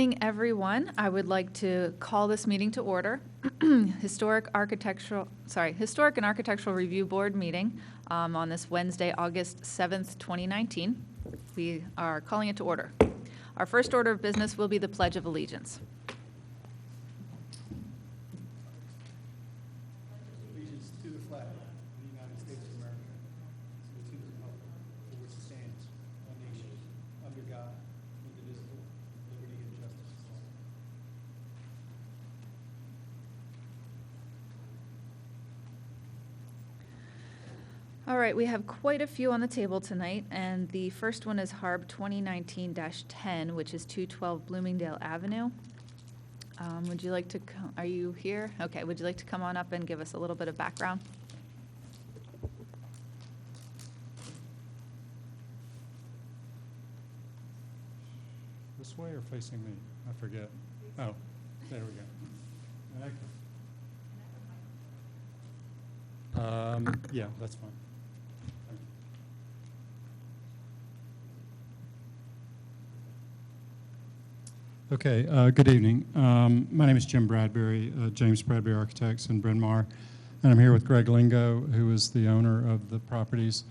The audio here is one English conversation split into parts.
evening, everyone. I would like to call this meeting to order. Historic and Architectural Review Board meeting on this Wednesday, August 7th, 2019. We are calling it to order. Our first order of business will be the Pledge of Allegiance. Allegiance to the flag of the United States of America, and to the republic for which it stands, one nation, under God, indivisible, with liberty and justice for all. All right, we have quite a few on the table tonight, and the first one is HARB 2019-10, which is 212 Bloomingdale Avenue. Would you like to come, are you here? Okay, would you like to come on up and give us a little bit of background? This way or facing me? I forget. Oh, there we go. Okay. Yeah, that's fine. Okay, good evening. My name is Jim Bradbury, James Bradbury Architects in Bryn Mawr, and I'm here with Greg Lingo, who is the owner of the properties.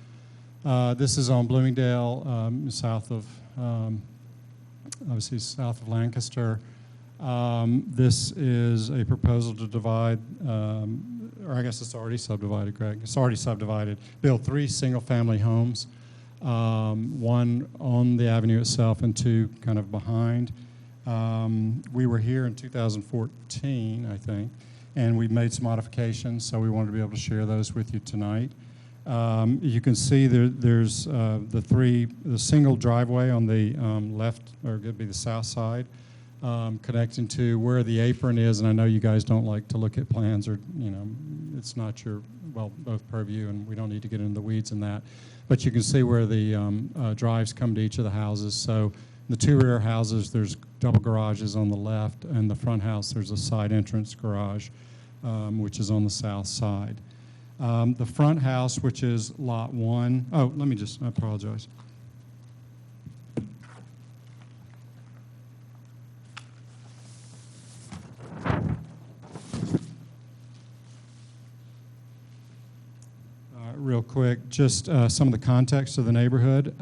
This is on Bloomingdale, south of, obviously south of Lancaster. This is a proposal to divide, or I guess it's already subdivided, Greg. It's already subdivided. Build 3 single-family homes, one on the avenue itself and 2 kind of behind. We were here in 2014, I think, and we made some modifications, so we wanted to be able to share those with you tonight. You can see there's the single driveway on the left, or it could be the south side, connecting to where the apron is, and I know you guys don't like to look at plans, or, you know, it's not your, well, both purview, and we don't need to get into the weeds in that. But you can see where the drives come to each of the houses. So the 2 rear houses, there's double garages on the left, and the front house, there's a side entrance garage, which is on the south side. The front house, which is lot 1, oh, let me just, I apologize. Real quick, just some of the context of the neighborhood.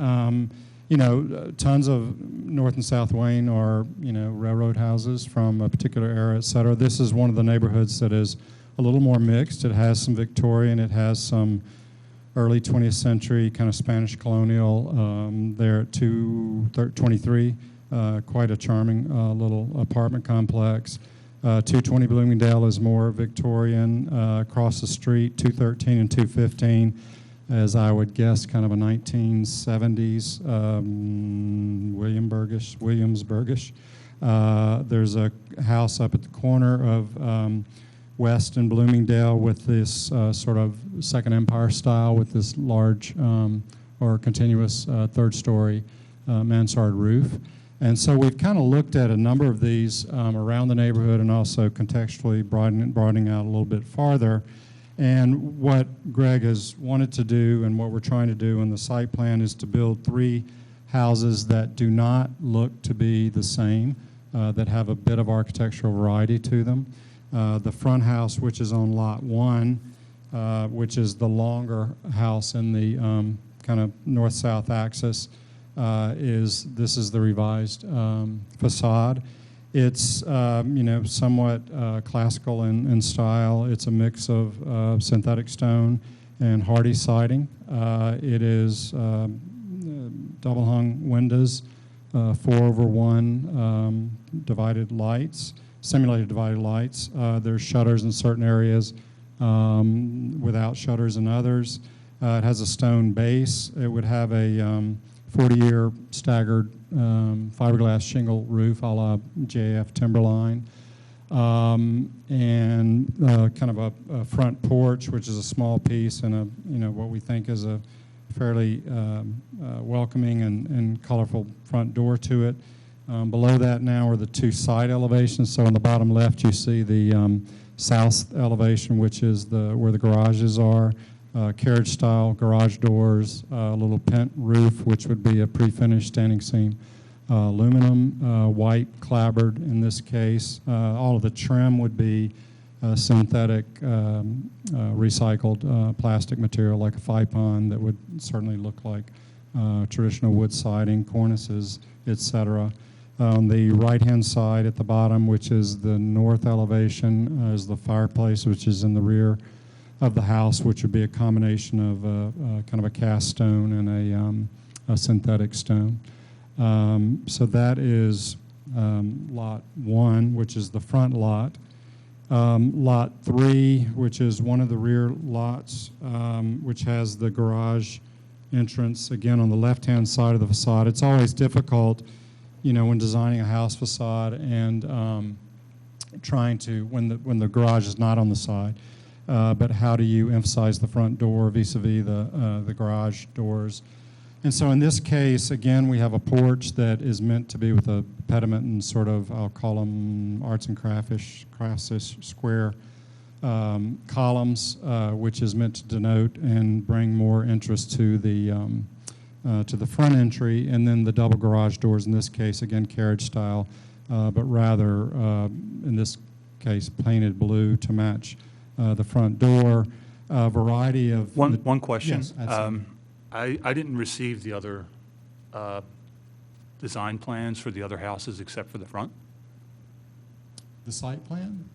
You know, tons of North and South Wayne are, you know, railroad houses from a particular era, et cetera. This is one of the neighborhoods that is a little more mixed. It has some Victorian, it has some early 20th century kind of Spanish colonial. There at 223, quite a charming little apartment complex. 220 Bloomingdale is more Victorian. Across the street, 213 and 215, as I would guess, kind of a 1970s Williamsburgish. There's a house up at the corner of West and Bloomingdale with this sort of Second Empire style with this large or continuous 3rd-story mansard roof. And so we've kind of looked at a number of these around the neighborhood and also contextually broadening out a little bit farther. And what Greg has wanted to do and what we're trying to do in the site plan is to build 3 houses that do not look to be the same, that have a bit of architectural variety to them. The front house, which is on lot 1, which is the longer house in the kind of north-south axis, this is the revised facade. It's you know, somewhat classical in style. It's a mix of synthetic stone and hardy siding. It is double hung windows, 4/1 divided lights, simulated divided lights. There's shutters in certain areas, without shutters in others. It has a stone base. It would have a 40-year staggered fiberglass shingle roof a la JF Timberline, and kind of a front porch, which is a small piece, and a, you know, what we think is a fairly welcoming and colorful front door to it. Below that now are the 2 side elevations. So on the bottom left you see the south elevation, which is where the garages are. Carriage-style garage doors, a little pent roof, which would be a pre-finished standing seam aluminum, white clapboard in this case. All of the trim would be synthetic recycled plastic material like a Fypon that would certainly look like traditional wood siding, cornices, etc. On the right-hand side at the bottom, which is the north elevation, is the fireplace, which is in the rear of the house, which would be a combination of kind of a cast stone and a synthetic stone. So that is lot 1, which is the front lot. Lot 3, which is one of the rear lots, which has the garage entrance, again, on the left-hand side of the facade. It's always difficult, you know, when designing a house facade and trying to, when the garage is not on the side, but how do you emphasize the front door vis-a-vis the garage doors? And so in this case, again, we have a porch that is meant to be with a pediment and sort of, I'll call them arts and craftish square columns, which is meant to denote and bring more interest to the front entry, and then the double garage doors in this case, again, carriage style, but rather, in this case, painted blue to match the front door. A variety of... One question. Yes, absolutely. I didn't receive the other design plans for the other houses except for the front. The site plan?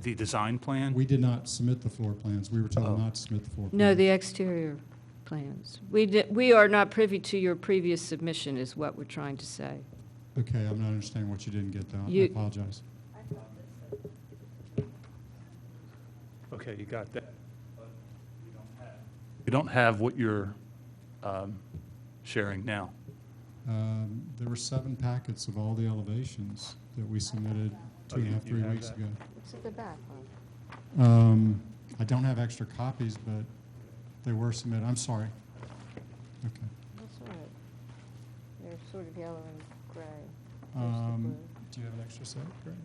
The design plan? We did not submit the floor plans. We were told Oh. not to submit the floor plans. No, the exterior plans. We are not privy to your previous submission, is what we're trying to say. Okay, I'm not understanding what you didn't get down. I You- apologize. Okay, you got that. You don't have what you're sharing now. There were 7 packets of all the elevations that we submitted Oh, 2.5, you 3 have weeks that? ago. It's at the back, I don't have extra copies, but they were submitted. I'm sorry. Okay. That's all right. They're sort of yellow and gray. Do you have an extra set, Greg?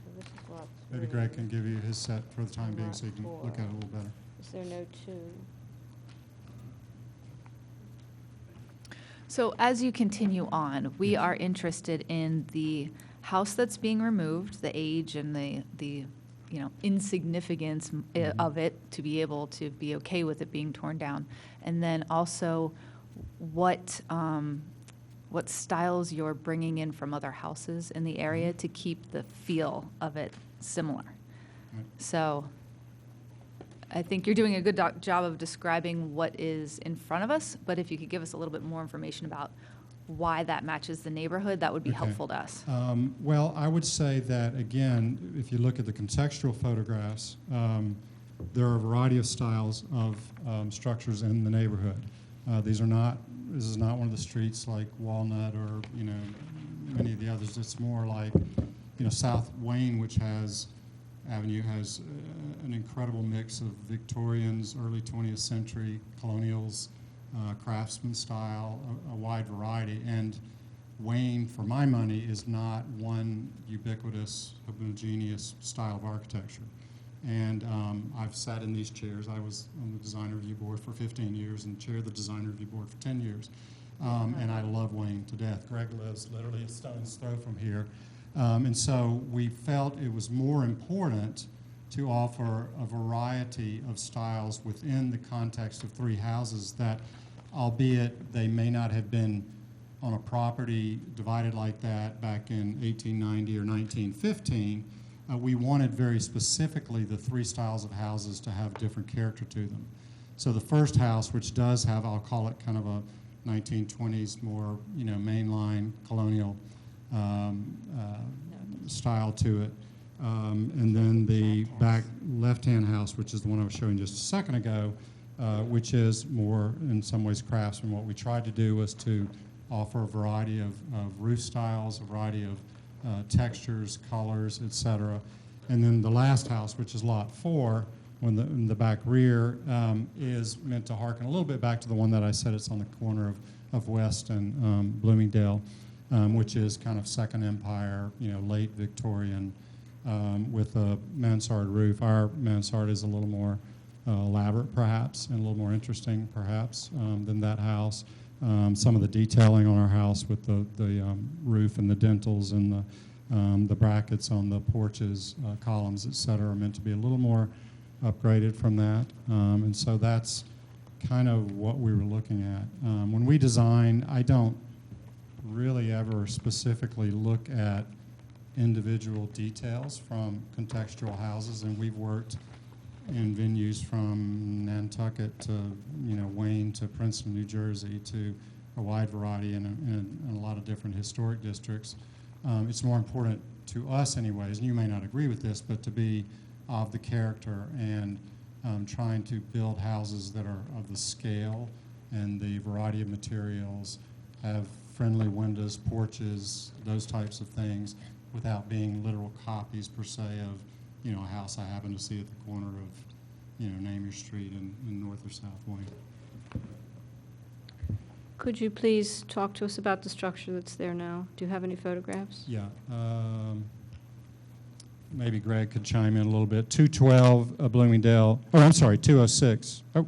So this is lot Maybe 3. Greg can give you his set for the time being Lot so you can 4. look at it a little better. Is there no 2? So as you continue on, we are interested in the house that's being removed, the age and the insignificance of it, to be able to be okay with it being torn down. And then also what styles you're bringing in from other houses in the area to keep the feel of it similar. Right. So I think you're doing a good job of describing what is in front of us, but if you could give us a little bit more information about why that matches the neighborhood, that would be Okay. helpful to us. Well, I would say that, again, if you look at the contextual photographs, there are a variety of styles of structures in the neighborhood. This is not one of the streets like Walnut or, many of the others. It's more like, South Wayne, which has an incredible mix of Victorians, early 20th century, colonials, craftsman style, a wide variety. And Wayne, for my money, is not one ubiquitous, homogeneous style of architecture. And I've sat in these chairs. I was on the design review board for 15 years and chaired the design review board for 10 years. And I love Wayne to death. Greg lives literally a stone's throw from here. And so we felt it was more important to offer a variety of styles within the context of 3 houses that, albeit they may not have been on a property divided like that back in 1890 or 1915, we wanted very specifically the 3 styles of houses to have different character to them. So the first house, which does have, I'll call it kind of a 1920s, more mainline colonial style to it. And then the back left-hand house, which is the one I was showing just a second ago, which is more, in some ways, craftsman. What we tried to do was to offer a variety of roof styles, a variety of textures, colors, etc. And then the last house, which is lot 4, in the back rear, is meant to harken a little bit back to the one that I said. It's on the corner of West and Bloomingdale, which is kind of Second Empire, late Victorian, with a mansard roof. Our mansard is a little more elaborate, perhaps, and a little more interesting, perhaps, than that house. some of the detailing on our house with the roof and the dentils and the brackets on the porches, columns, et cetera, are meant to be a little more upgraded from that. And so that's kind of what we were looking at. When we design, I don't really ever specifically look at individual details from contextual houses, and we've worked in venues from Nantucket to Wayne to Princeton, New Jersey, to a wide variety in a lot of different historic districts. It's more important to us anyways, and you may not agree with this, but to be of the character and trying to build houses that are of the scale and the variety of materials, have friendly windows, porches, those types of things, without being literal copies per se of a house I happen to see at the corner of name your street in North or South Wayne. Could you please talk to us about the structure that's there now? Do you have any photographs? Yeah. Maybe Greg could chime in a little bit. 212 Bloomingdale. Oh, I'm sorry, 206. Oh,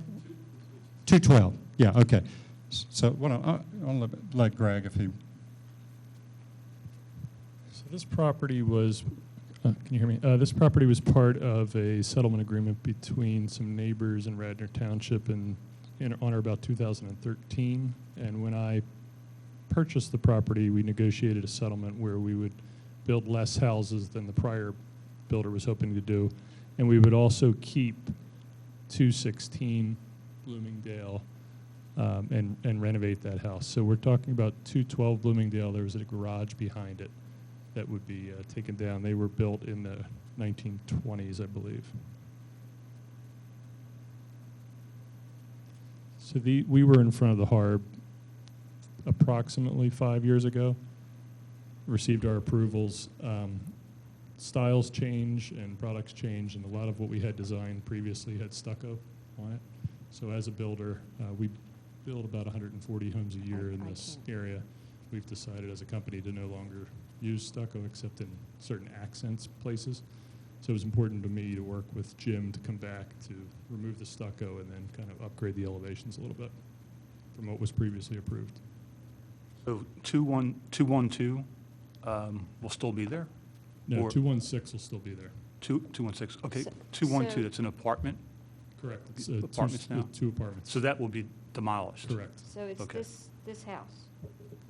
212. Yeah, okay. So I'll let Greg if he. So this property was, can you hear me? This property was part of a settlement agreement between some neighbors in Radnor Township on or about 2013. And when I purchased the property, we negotiated a settlement where we would build less houses than the prior builder was hoping to do. And we would also keep 216 Bloomingdale and renovate that house. So we're talking about 212 Bloomingdale. There was a garage behind it that would be taken down. They were built in the 1920s, I believe. So we were in front of the Harb approximately 5 years ago, received our approvals. Styles change and products change, and a lot of what we had designed previously had stucco on it. So as a builder, we build about 140 homes a year in this area. We've decided as a company to no longer use stucco except in certain accents places. So it was important to me to work with Jim to come back to remove the stucco and then kind of upgrade the elevations a little bit from what was previously approved. So 212 will still be there? No, Or- 216 will still be there. 216, okay. So- 212, that's an apartment, Correct. It's Apartments now? two apartments. so that will be demolished? Correct. So it's Okay. this house.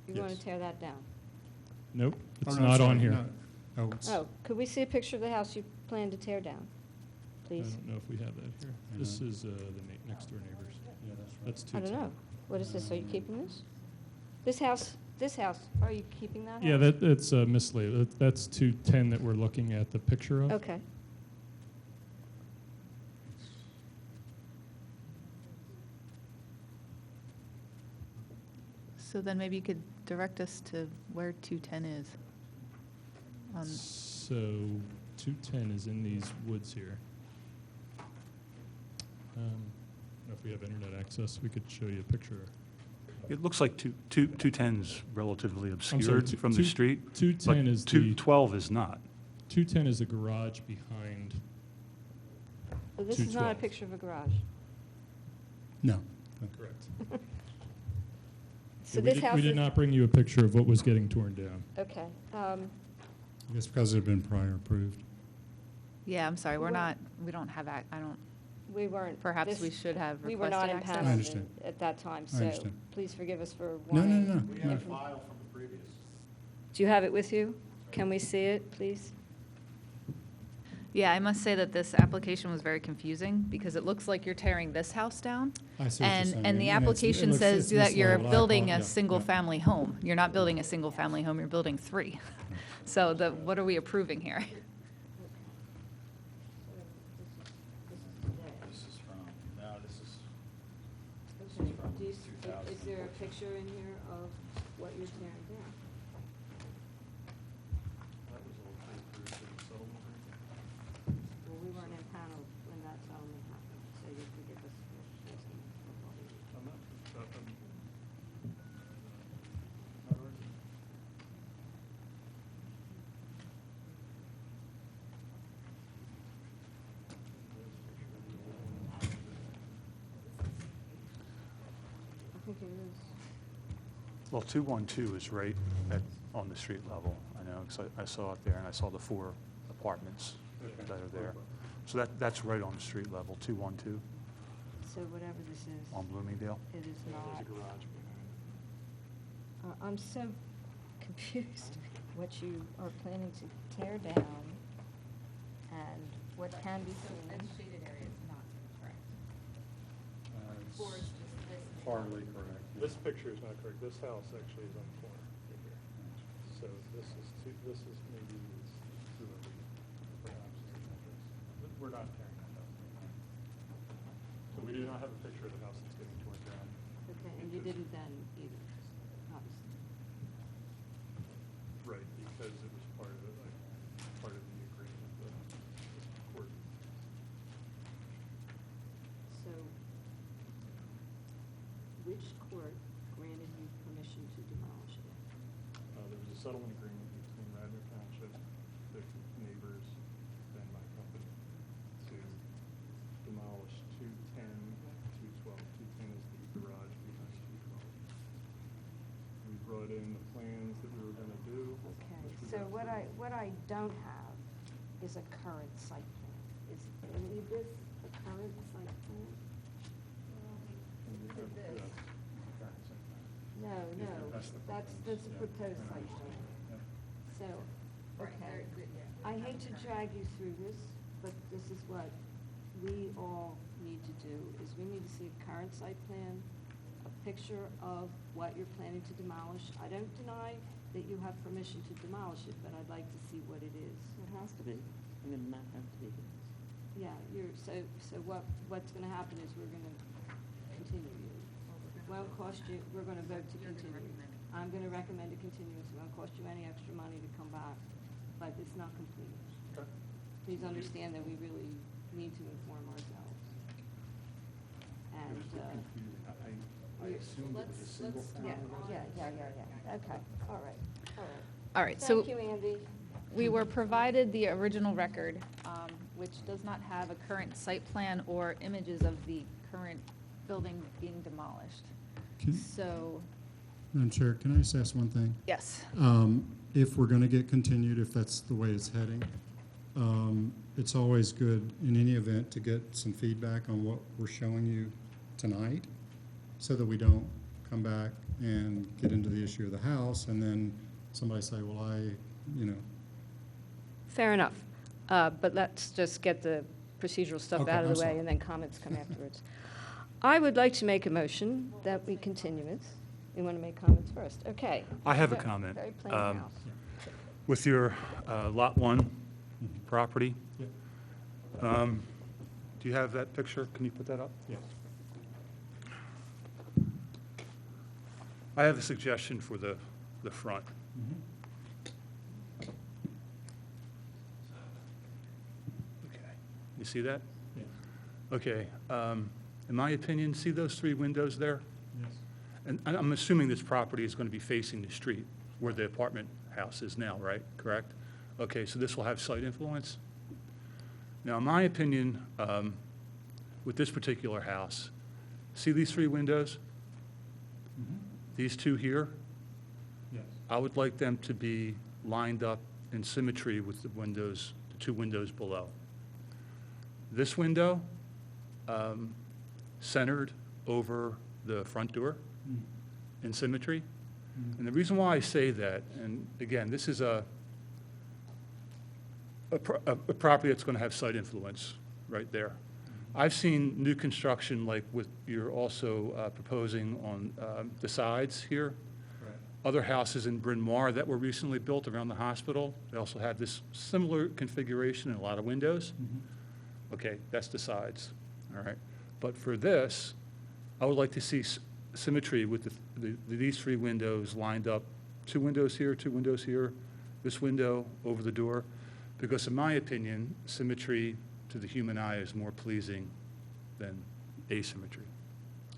You want Yes. to tear that down? Nope, it's Oh, no, not sorry, on here. no. Oh, it's, Oh, could we see a picture of the house you plan to tear down, I please? don't know if we have that here. Yeah. This is the next door neighbors. yeah, that's right. That's I don't 210. know. What is this? Are you keeping this? This house, are you keeping that house? Yeah, that's mislabeled. That's 210 that we're looking at the picture of. Okay. So then maybe you could direct us to where 210 is. So 210 is in these woods here. I don't know if we have internet access. We could show you a picture. It looks like 210's relatively obscured two- from the two- street, 210 but is the 212 is not. 210 is the garage behind. Well, this is not a 212. picture of a garage. No. Correct. So we this did, house we did is, not bring you a picture of what was getting torn down. okay. I guess because it had been prior approved. Yeah, I'm sorry, Well- we don't have, I don't, We weren't. perhaps this- we should have We were requested not access. I impaneled understand. at that time, I so understand. please forgive us for No, wanting. no, no. We have a no. file from the previous. Do you have it with you? Can we see it, please? Yeah, I must say that this application was very confusing because it looks like you're tearing this house down. I see what you're saying. And the it's- it application looks- says it's that you're mislabeled. I building apologize. a Yeah, single-family home. You're not building a single-family home, you're building three. So what are we approving here? This is from, no, this is Okay. from Do you, 2000. is there a picture in here of what you're tearing down? That was all approved in the settlement agreement. Well, we weren't impaneled when that settlement happened, so you forgive us for asking. I'm not, not urgent. I think it is. Well, 212 is right on the street level, I know, because I saw it there, and I saw the 4 apartments that are there. So that's right on the street level, 212 So whatever this is, on Bloomingdale. it is There's not. a garage behind it. I'm so confused what you are planning to tear down and what can be seen. shaded area is not correct. Hardly correct. This picture is not correct. This house actually is on the corner right here. So this is maybe it's 200, perhaps. We're not tearing that house down. So we do not have a picture of the house that's getting torn down. Okay, and you didn't then either, obviously. Right, because it was part of it, like, part of the agreement, the court. So, which court granted you permission to demolish it? There was a settlement agreement between Radnor Township, the neighbors, and my company to demolish 210, 212. 210 is the garage behind 212. We brought in the plans that we were going to do. Okay, which we so got what I don't have is a current site plan. Is any of this a current site plan? No, no, that's the proposed site plan. So, okay, I hate to drag you through this, but this is what we all need to do, is we need to see a current site plan, a picture of what you're planning to demolish. I don't deny that you have permission to demolish it, but I'd like to see what it is. It has to be. I mean, the map has to be. Yeah, so what's gonna happen is we're gonna continue you. Won't cost you, we're gonna vote to continue. I'm gonna recommend a continuance, it won't cost you any extra money to come back, but it's not complete. Okay. Please understand that we really need to inform ourselves. And, I assumed it was a single family. yeah, okay, all right. All right, so Thank you, Andy. we were provided the original record, which does not have a current site plan or images of the current building being demolished. So, Madam Chair, can I just ask one thing? yes. If we're going to get continued, if that's the way it's heading, it's always good in any event to get some feedback on what we're showing you tonight, so that we don't come back and get into the issue of the house, and then somebody say, well, Fair enough, but let's just get the procedural stuff Okay, out of I'm the way, sorry. and then comments come afterwards. I would like to make a motion that we continue it. You want to make comments first? Okay. I have a Very- comment. Very plain house. With your Lot 1 property, Yeah. do you have that picture? Can you put that up? Yes. I have a suggestion for the front. Okay. You see that? Yes. Okay. In my opinion, see those 3 windows there? Yes. And I'm assuming this property is going to be facing the street where the apartment house is now, right? Correct? Okay, so this will have site influence? Now, in my opinion, with this particular house, see these 3 windows? These 2 here? Yes. I would like them to be lined up in symmetry with the windows, the 2 windows below. This window, centered over the front door in symmetry. And the reason why I say that, and again, this is a property that's going to have site influence right there. I've seen new construction like what you're also proposing on the sides here. Right. Other houses in Bryn Mawr that were recently built around the hospital, they also have this similar configuration and a lot of windows. Okay, that's the sides, all right. But for this, I would like to see symmetry with these 3 windows lined up, 2 windows here, 2 windows here, this window over the door, because in my opinion, symmetry to the human eye is more pleasing than asymmetry.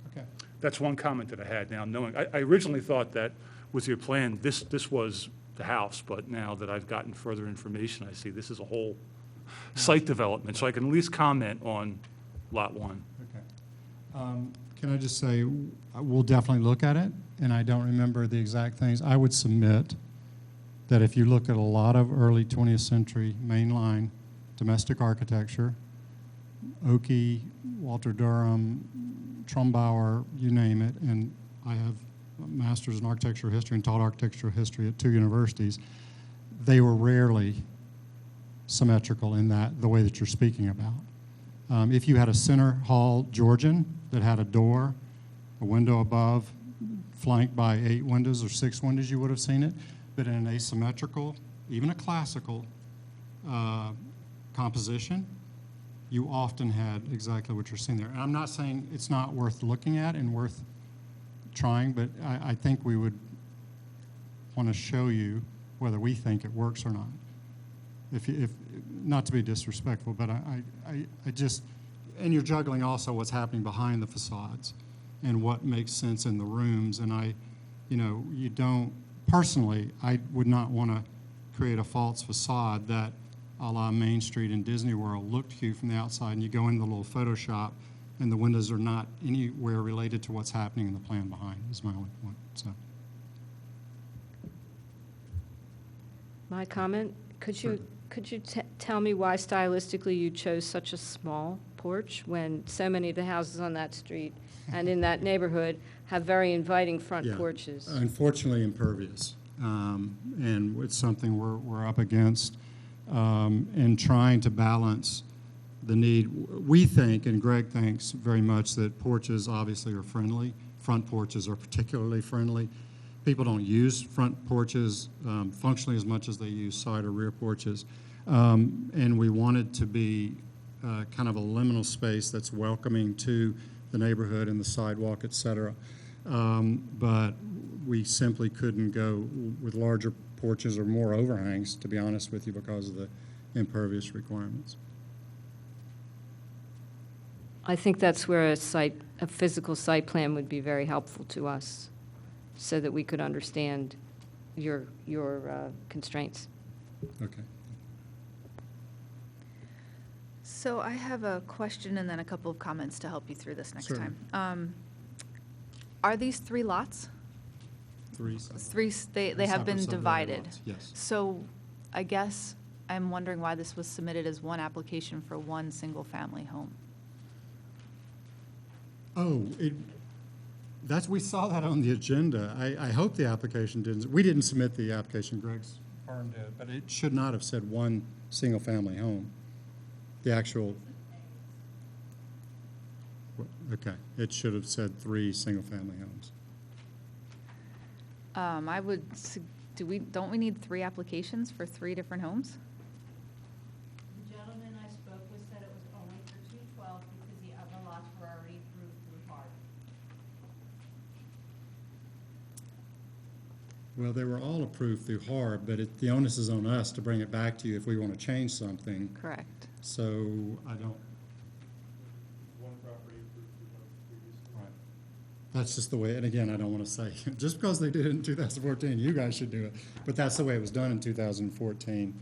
Okay. That's one comment that I had now, knowing, I originally thought that with your plan, this was the house, but now that I've gotten further information, I see this is a whole site development, so I can at least comment on Lot 1. Okay. Can I just say, we'll definitely look at it, and I don't remember the exact things, I would submit that if you look at a lot of early 20th century mainline domestic architecture, Oakey, Walter Durham, Trumbauer, you name it, and I have a master's in architectural history and taught architectural history at 2 universities, they were rarely symmetrical in that, the way that you're speaking about. If you had a center hall Georgian that had a door, a window above, flanked by 8 windows or 6 windows, you would have seen it. But in an asymmetrical, even a classical composition, you often had exactly what you're seeing there. And I'm not saying it's not worth looking at and worth trying, but I think we would want to show you whether we think it works or not. If not to be disrespectful, but I just, and you're juggling also what's happening behind the facades and what makes sense in the rooms. And you don't, personally, I would not want to create a false facade that a la Main Street in Disney World looked cute from the outside, and you go in the little Photoshop and the windows are not anywhere related to what's happening in the plan behind, is my only point. So, My comment, could you Sure. tell me why stylistically you chose such a small porch when so many of the houses on that street and in that neighborhood have very inviting front yeah, porches? unfortunately impervious, and it's something we're up against, in trying to balance the need. We think, and Greg thinks very much, that porches obviously are friendly. Front porches are particularly friendly. People don't use front porches functionally as much as they use side or rear porches. And we wanted to be kind of a liminal space that's welcoming to the neighborhood and the sidewalk, et cetera. But we simply couldn't go with larger porches or more overhangs, to be honest with you, because of the impervious requirements. I think that's where a physical site plan would be very helpful to us, so that we could understand your constraints. Okay. So I have a question and then a couple of comments to help you through this next Certainly. time. Are these 3 lots? Three They have been separate subdivided divided. lots, yes. So I guess I'm wondering why this was submitted as one application for one single-family home. Oh, we saw that on the agenda. I hope the application didn't, we didn't submit the application, Greg's firm did, but it should not have said one single-family home. The actual, okay, it should have said 3 single-family homes. Don't we need 3 applications for 3 different homes? The gentleman I spoke with said it was only for 212 because the other lots were already approved through HARD. Well, they were all approved through HARB, but the onus is on us to bring it back to you if we want to change something. Correct. So I don't. One property approved through HUD previously. Right. That's just the way, and again, I don't want to say, just because they did it in 2014, you guys should do it. But that's the way it was done in 2014.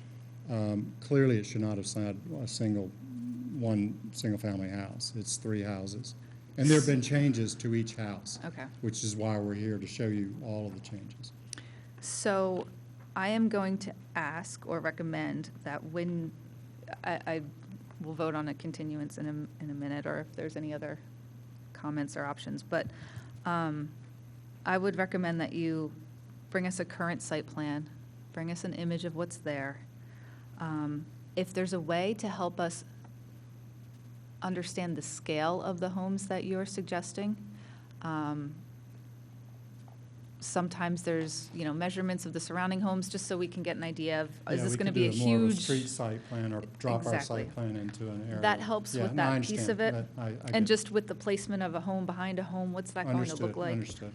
Clearly, it should not have said one single-family house. It's 3 houses. And there have been changes to each house. Okay. Which is why we're here, to show you all of the changes. So I am going to ask or recommend that when, I will vote on a continuance in a minute, or if there's any other comments or options, but I would recommend that you bring us a current site plan, bring us an image of what's there. If there's a way to help us understand the scale of the homes that you're suggesting, sometimes there's, measurements of the surrounding homes, just so we can get an idea of, is this going to be a Yeah, we could do more of a huge? street site plan or drop our Exactly. site plan into an area. That helps Yeah, with no, I that piece of understand. it. I And get- just with the placement of a home behind a home, what's that going to look like? Understood.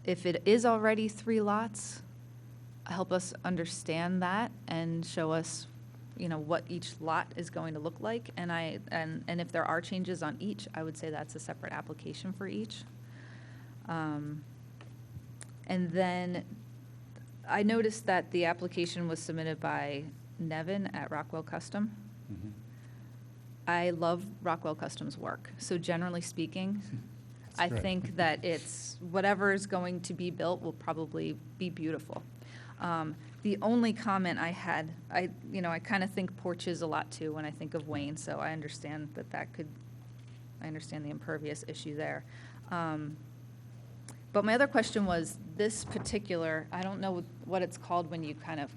If it is already 3 lots, help us understand that and show us, what each lot is going to look like. And and if there are changes on each, I would say that's a separate application for each. And then I noticed that the application was submitted by Nevin at Rockwell Custom. Mhm. I love Rockwell Custom's work. So generally speaking, I great. think that it's, whatever is going to be built will probably be beautiful. The only comment I had, I kind of think porches a lot too when I think of Wayne, so I understand I understand the impervious issue there. But my other question was, this particular, I don't know what it's called when you kind of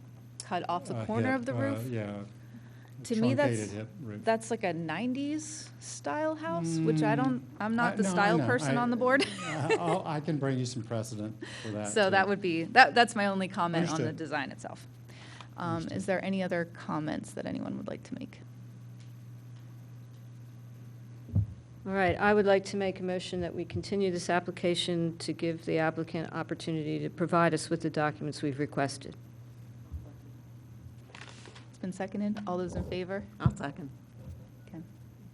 cut off the corner Hip, of the roof. Yeah. To me, truncated hip roof. that's like a 90s style house, which I'm not the No, I style know. person on the board. I can bring you some precedent for that. So too. that would be, that's my only comment on the Understood. design itself. Understood. Is there any other comments that anyone would like to make? All right, I would like to make a motion that we continue this application to give the applicant opportunity to provide us with the documents we've requested. It's been seconded. All those in favor? I'll second. Okay.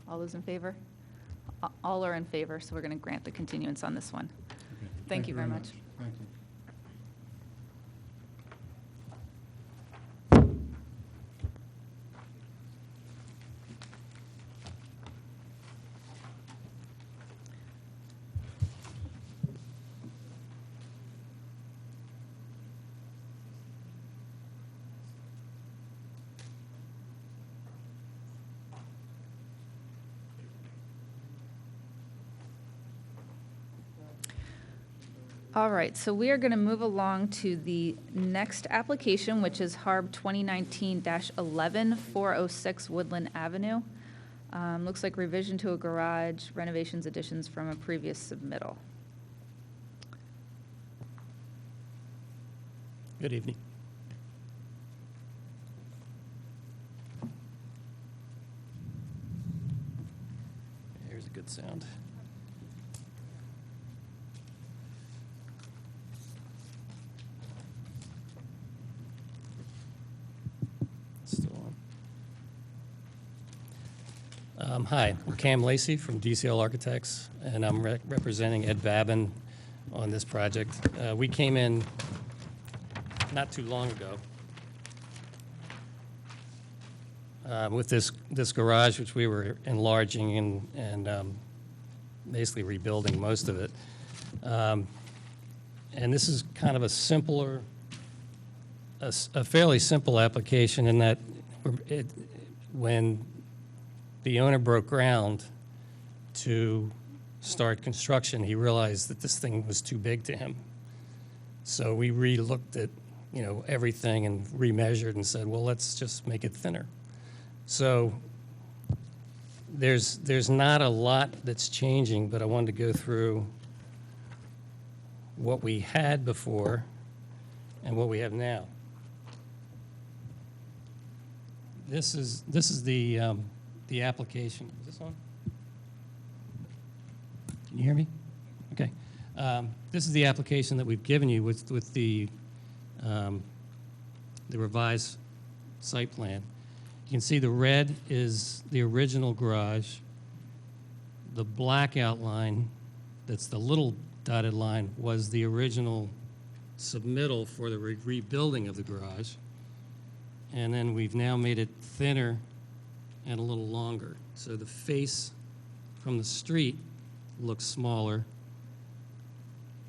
All those in favor? All are in favor, so we're going to grant the continuance on this one. Okay. Thank you very much. Thank you. All right, so we are going to move along to the next application, which is HARB 2019-11, 406 Woodland Avenue. Looks like revision to a garage, renovations, additions from a previous submittal. Good evening. Here's a good sound. Still on. Hi, I'm Cam Lacey from DCL Architects, and I'm representing Ed Babin on this project. We came in not too long ago with this garage, which we were enlarging and basically rebuilding most of it. And this is kind of a simpler, a fairly simple application in that when the owner broke ground to start construction, he realized that this thing was too big to him. So we re-looked at everything and remeasured and said, well, let's just make it thinner. So there's not a lot that's changing, but I wanted to go through what we had before and what we have now. This is the application. Is this on? Can you hear me? Okay. This is the application that we've given you with the revised site plan. You can see the red is the original garage. The black outline, that's the little dotted line, was the original submittal for the rebuilding of the garage. And then we've now made it thinner and a little longer. So the face from the street looks smaller,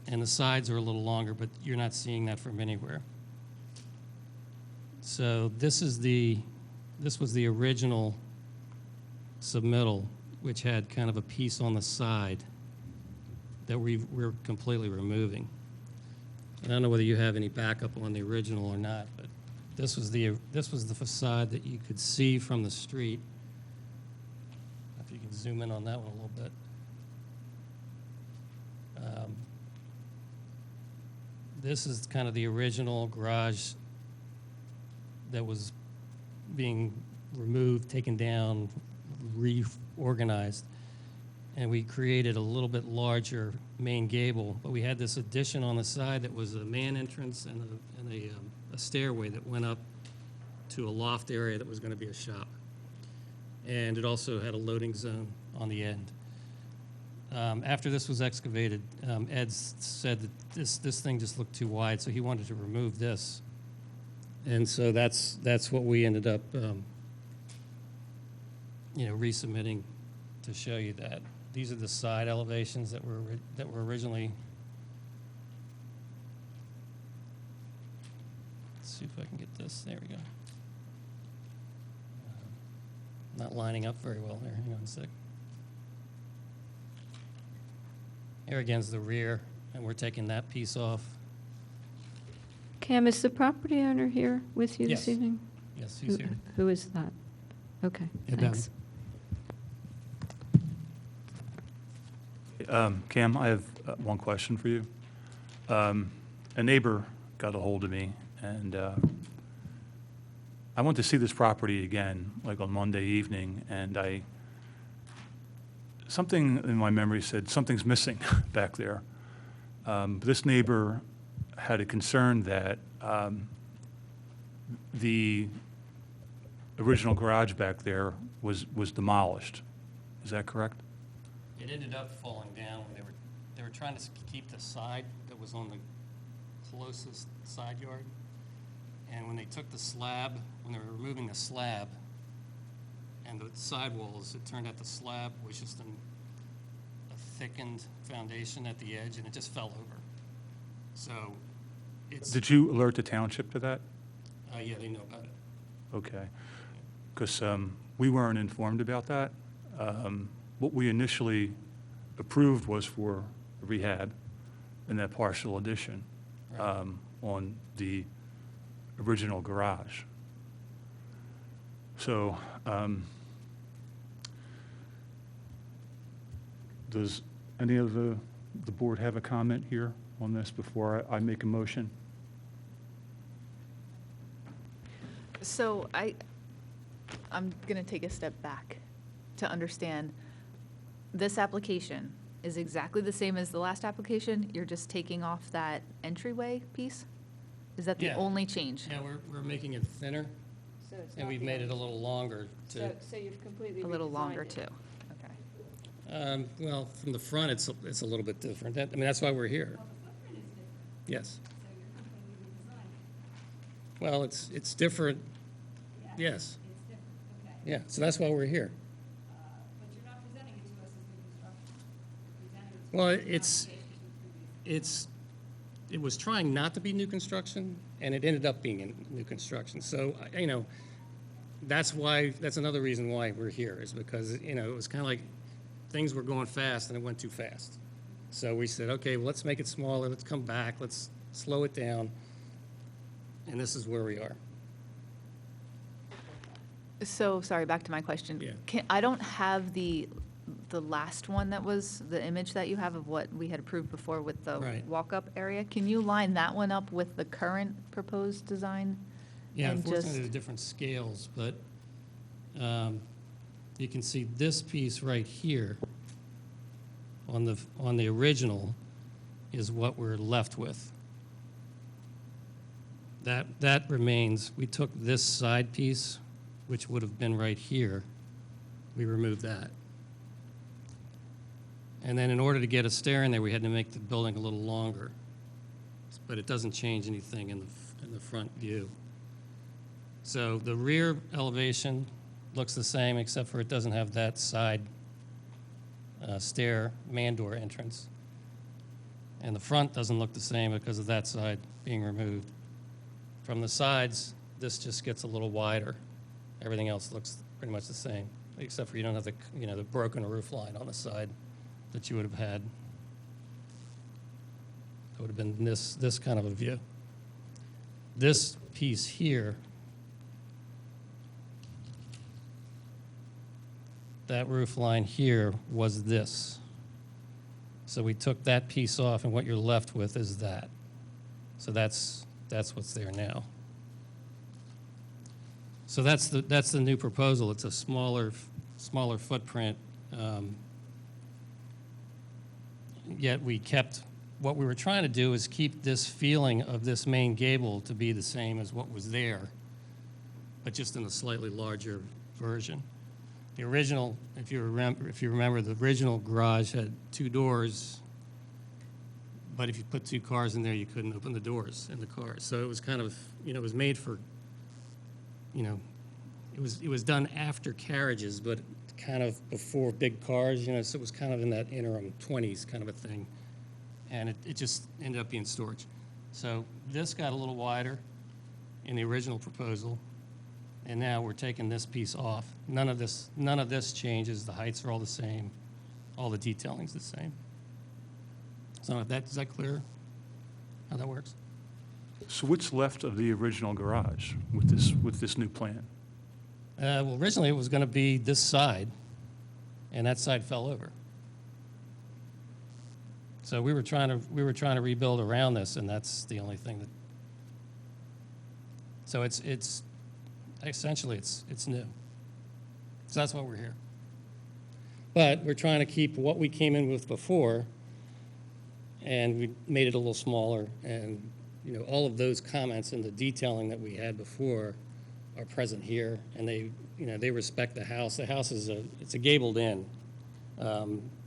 and the sides are a little longer, but you're not seeing that from anywhere. So this was the original submittal, which had kind of a piece on the side that we're completely removing. I don't know whether you have any backup on the original or not, but this was the facade that you could see from the street. If you can zoom in on that one a little bit. This is kind of the original garage that was being removed, taken down, reorganized, and we created a little bit larger main gable. But we had this addition on the side that was a man entrance and a stairway that went up to a loft area that was going to be a shop. And it also had a loading zone on the end. After this was excavated, Ed said that this thing just looked too wide, so he wanted to remove this. And so that's what we ended up, resubmitting to show you that. these are the side elevations that were originally. Let's see if I can get this. There we go. Not lining up very well there. Hang on a sec. Here again's the rear, and we're taking that piece off. Cam, is the property owner here with you Yes. this evening? Yes, he's here. Who is that? Okay, Yeah, thanks. Cam, I have one question for you. A neighbor got a hold of me, and I went to see this property again, like on Monday evening, and something in my memory said something's missing back there. This neighbor had a concern that the original garage back there was demolished. Is that correct? It ended up falling down. They were trying to keep the side that was on the closest side yard. And when they took the slab, when they were removing the slab and the sidewalls, it turned out the slab was just a thickened foundation at the edge, and it just fell over. So it's, Did you alert the township to that? yeah, they know about it. Okay. Because we weren't informed about that. What we initially approved was for rehab and that partial addition Right. on the original garage. So does any of the board have a comment here on this before I make a motion? So I'm going to take a step back to understand. This application is exactly the same as the last application? You're just taking off that entryway piece? Is that the Yeah. only change? Yeah, we're making it thinner, So it's and not we've the made it a old- little longer to, So you've completely A little redesigned longer, it. too? Okay. well, from the front, it's a little bit different. I mean, that's why we're here. Well, the footprint is different, Yes. so you're completely redesigning it. Well, it's different, yes. It's different, okay. Yeah, so that's why we're here. But you're not presenting it to us as new construction. You're presenting it to Well, us as an it's- application to previous. It was trying not to be new construction, and it ended up being in new construction. So, that's another reason why we're here, is because, it was kind of like things were going fast and it went too fast. So we said, okay, well, let's make it smaller, let's come back, let's slow it down, and this is where we are. So, sorry, back to my question. Yeah. I don't have the last one that was, the image that you have of what we had approved before with the Right. walk-up area. Can you line that one up with the current proposed design? Yeah, And unfortunately, just- they're different scales, but you can see this piece right here on the original is what we're left with. That remains. We took this side piece, which would have been right here. We removed that. And then in order to get a stair in there, we had to make the building a little longer. But it doesn't change anything in the front view. So the rear elevation looks the same, except for it doesn't have that side stair man door entrance. And the front doesn't look the same because of that side being removed. From the sides, this just gets a little wider. Everything else looks pretty much the same, except for you don't have the broken roof line on the side that you would have had. It would have been this kind of a view. This piece here, that roof line here was this. So we took that piece off, and what you're left with is that. So that's what's there now. So that's the new proposal. It's a smaller footprint. Yet we kept, what we were trying to do is keep this feeling of this main gable to be the same as what was there, but just in a slightly larger version. The original, if you remember, the original garage had two doors, but if you put two cars in there, you couldn't open the doors in the cars. So it was kind of, it was made for, it was done after carriages, but kind of before big cars, you know, so it was kind of in that interim 20s kind of a thing. And it just ended up being storage. So this got a little wider in the original proposal, and now we're taking this piece off. None of this changes. The heights are all the same. All the detailing's the same. So is that clear how that works? So what's left of the original garage with this new plan? Well, originally it was going to be this side, and that side fell over. So we were trying to rebuild around this, and that's the only thing that. So it's essentially it's new. So that's why we're here. But we're trying to keep what we came in with before, and we made it a little smaller, and you know, all of those comments and the detailing that we had before are present here, and they respect the house. The house is it's a gabled inn,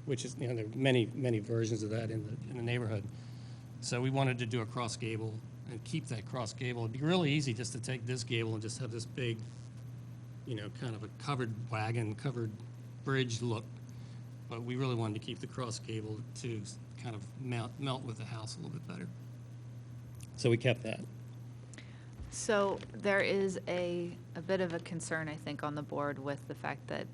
which is, you know, there are many versions of that in the neighborhood. So we wanted to do a cross gable and keep that cross gable. It'd be really easy just to take this gable and just have this big, you know, kind of a covered wagon, covered bridge look. But we really wanted to keep the cross gable to kind of melt with the house a little bit better. So we kept that. So there is a bit of a concern, I think, on the board with the fact that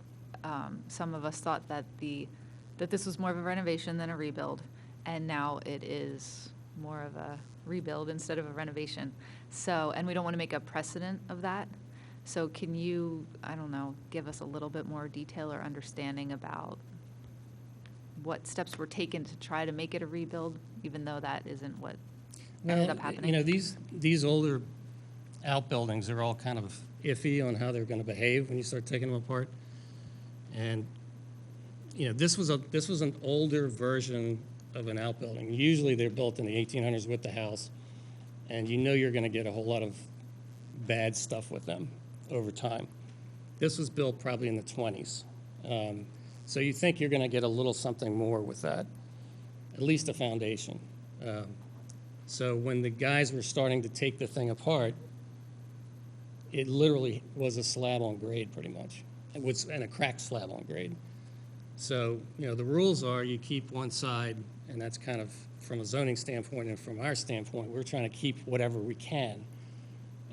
some of us thought that that this was more of a renovation than a rebuild, and now it is more of a rebuild instead of a renovation. So, and we don't want to make a precedent of that. So can you, I don't know, give us a little bit more detail or understanding about what steps were taken to try to make it a rebuild, even though that isn't what ended up happening? You know, these older outbuildings are all kind of iffy on how they're going to behave when you start taking them apart. And you know, this was an older version of an outbuilding. Usually they're built in the 1800s with the house, and you know you're going to get a whole lot of bad stuff with them over time. This was built probably in the 20s. So you think you're going to get a little something more with that, at least a foundation. So when the guys were starting to take the thing apart, it literally was a slab on grade pretty much, and a cracked slab on grade. So, you know, the rules are you keep one side, and that's kind of from a zoning standpoint, and from our standpoint, we're trying to keep whatever we can.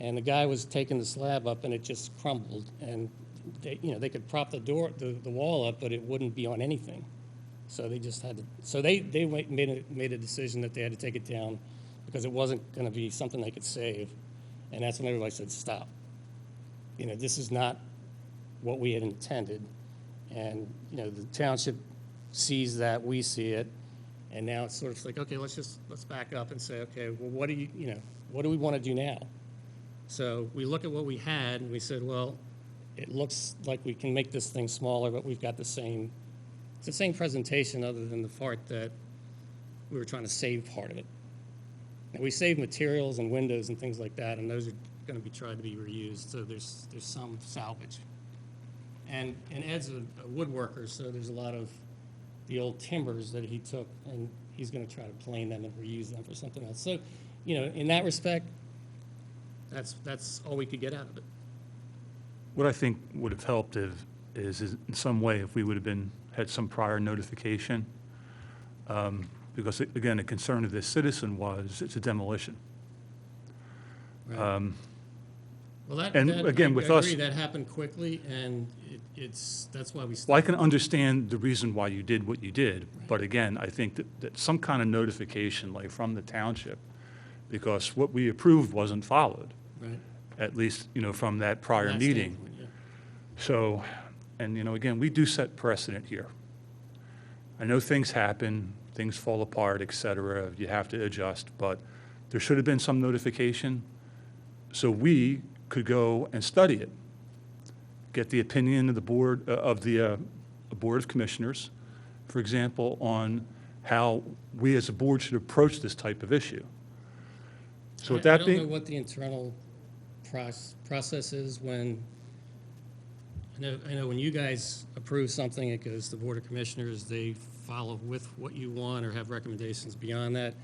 And the guy was taking the slab up, and it just crumbled. And they could prop the wall up, but it wouldn't be on anything. So they just had to. So they made a decision that they had to take it down because it wasn't going to be something they could save. And that's when everybody said, "Stop. You know, this is not what we had intended." And you know, the township sees that, we see it, and now it's sort of like, okay, let's back up and say, okay, well, what do we want to do now? So we look at what we had, and we said, well, it looks like we can make this thing smaller, but we've got it's the same presentation other than the part that we were trying to save part of it. And we saved materials and windows and things like that, and those are going to be tried to be reused, so there's some salvage. And Ed's a woodworker, so there's a lot of the old timbers that he took, and he's going to try to plane them and reuse them for something else. So, you know, in that respect, that's all we could get out of it. What I think would have helped is in some way if we would have had some prior notification, because again, the concern of this citizen was it's a demolition. Right. Well, And again, with us- I agree, that happened quickly, and that's why we Well, I stopped. can understand the reason why you did what you did, but again, I think that some kind of notification, like from the township, because what we approved wasn't followed, Right. at least, you know, from that prior That meeting. standpoint, yeah. So, and you know, again, we do set precedent here. I know things happen, things fall apart, et cetera, you have to adjust, but there should have been some notification so we could go and study it, get the opinion of the board, Board of Commissioners, for example, on how we as a board should approach this type of issue. So with I that don't know being, what the internal process is when, I know when you guys approve something, it goes to the Board of Commissioners, they follow with what you want or have recommendations beyond that,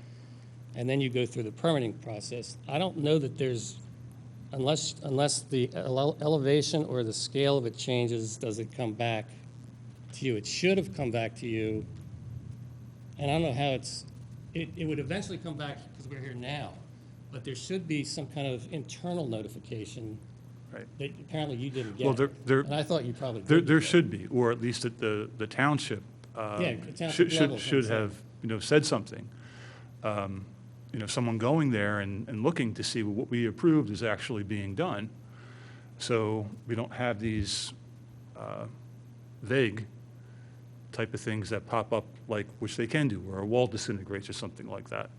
and then you go through the permitting process. I don't know that there's, unless the elevation or the scale of it changes, does it come back to you. It should have come back to you, and I don't know how it would eventually come back because we're here now, but there should be some kind of internal notification Right. that apparently you didn't get. Well, there- And I thought you probably There, did. there get. should be, or at least at the township. Yeah, the township level, Should I'm saying. have, said something. Someone going there and looking to see what we approved is actually being done. So we don't have these vague type of things that pop up, like, which they can do, where a wall disintegrates or something like that.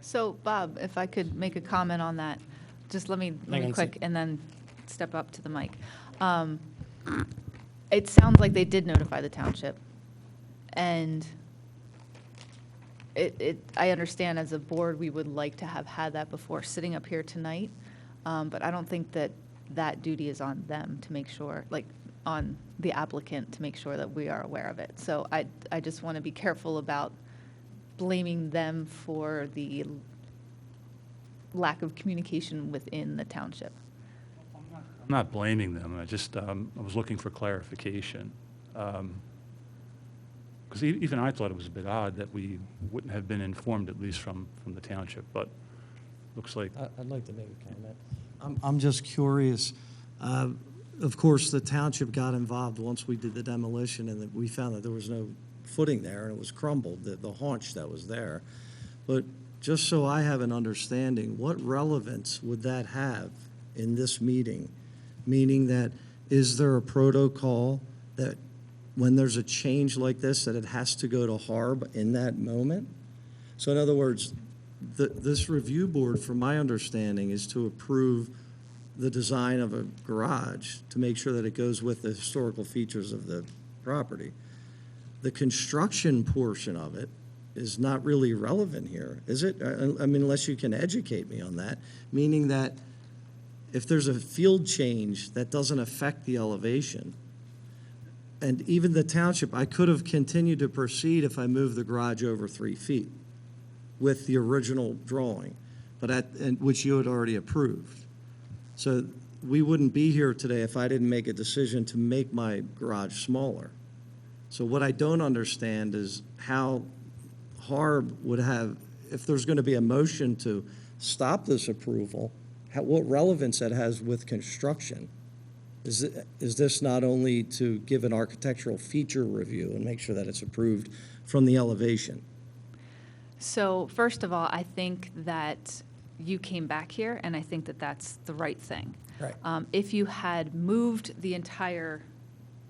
So, Bob, if I could make a comment on that, just let Hang me on a quick, sec. and then step up to the mic. It sounds like they did notify the township, and I understand as a board, we would like to have had that before sitting up here tonight, but I don't think that that duty is on them to make sure, like, on the applicant to make sure that we are aware of it. So I just want to be careful about blaming them for the lack of communication within the township. I'm not blaming them, I just, I was looking for clarification. Because even I thought it was a bit odd that we wouldn't have been informed, at least from the township, but looks like, I'd like to make a comment. I'm just curious. Of course, the township got involved once we did the demolition, and that we found that there was no footing there, and it was crumbled, the haunch that was there. But just so I have an understanding, what relevance would that have in this meeting? Meaning that, is there a protocol that when there's a change like this, that it has to go to HARB in that moment? So in other words, this review board, from my understanding, is to approve the design of a garage to make sure that it goes with the historical features of the property. The construction portion of it is not really relevant here, is it? I mean, unless you can educate me on that, meaning that if there's a field change that doesn't affect the elevation, and even the township, I could have continued to proceed if I moved the garage over 3 feet with the original drawing, which you had already approved. So we wouldn't be here today if I didn't make a decision to make my garage smaller. So what I don't understand is how HARB would have, if there's going to be a motion to stop this approval, what relevance that has with construction? Is this not only to give an architectural feature review and make sure that it's approved from the elevation? So first of all, I think that you came back here, and I think that that's the right thing. Right. If you had moved the entire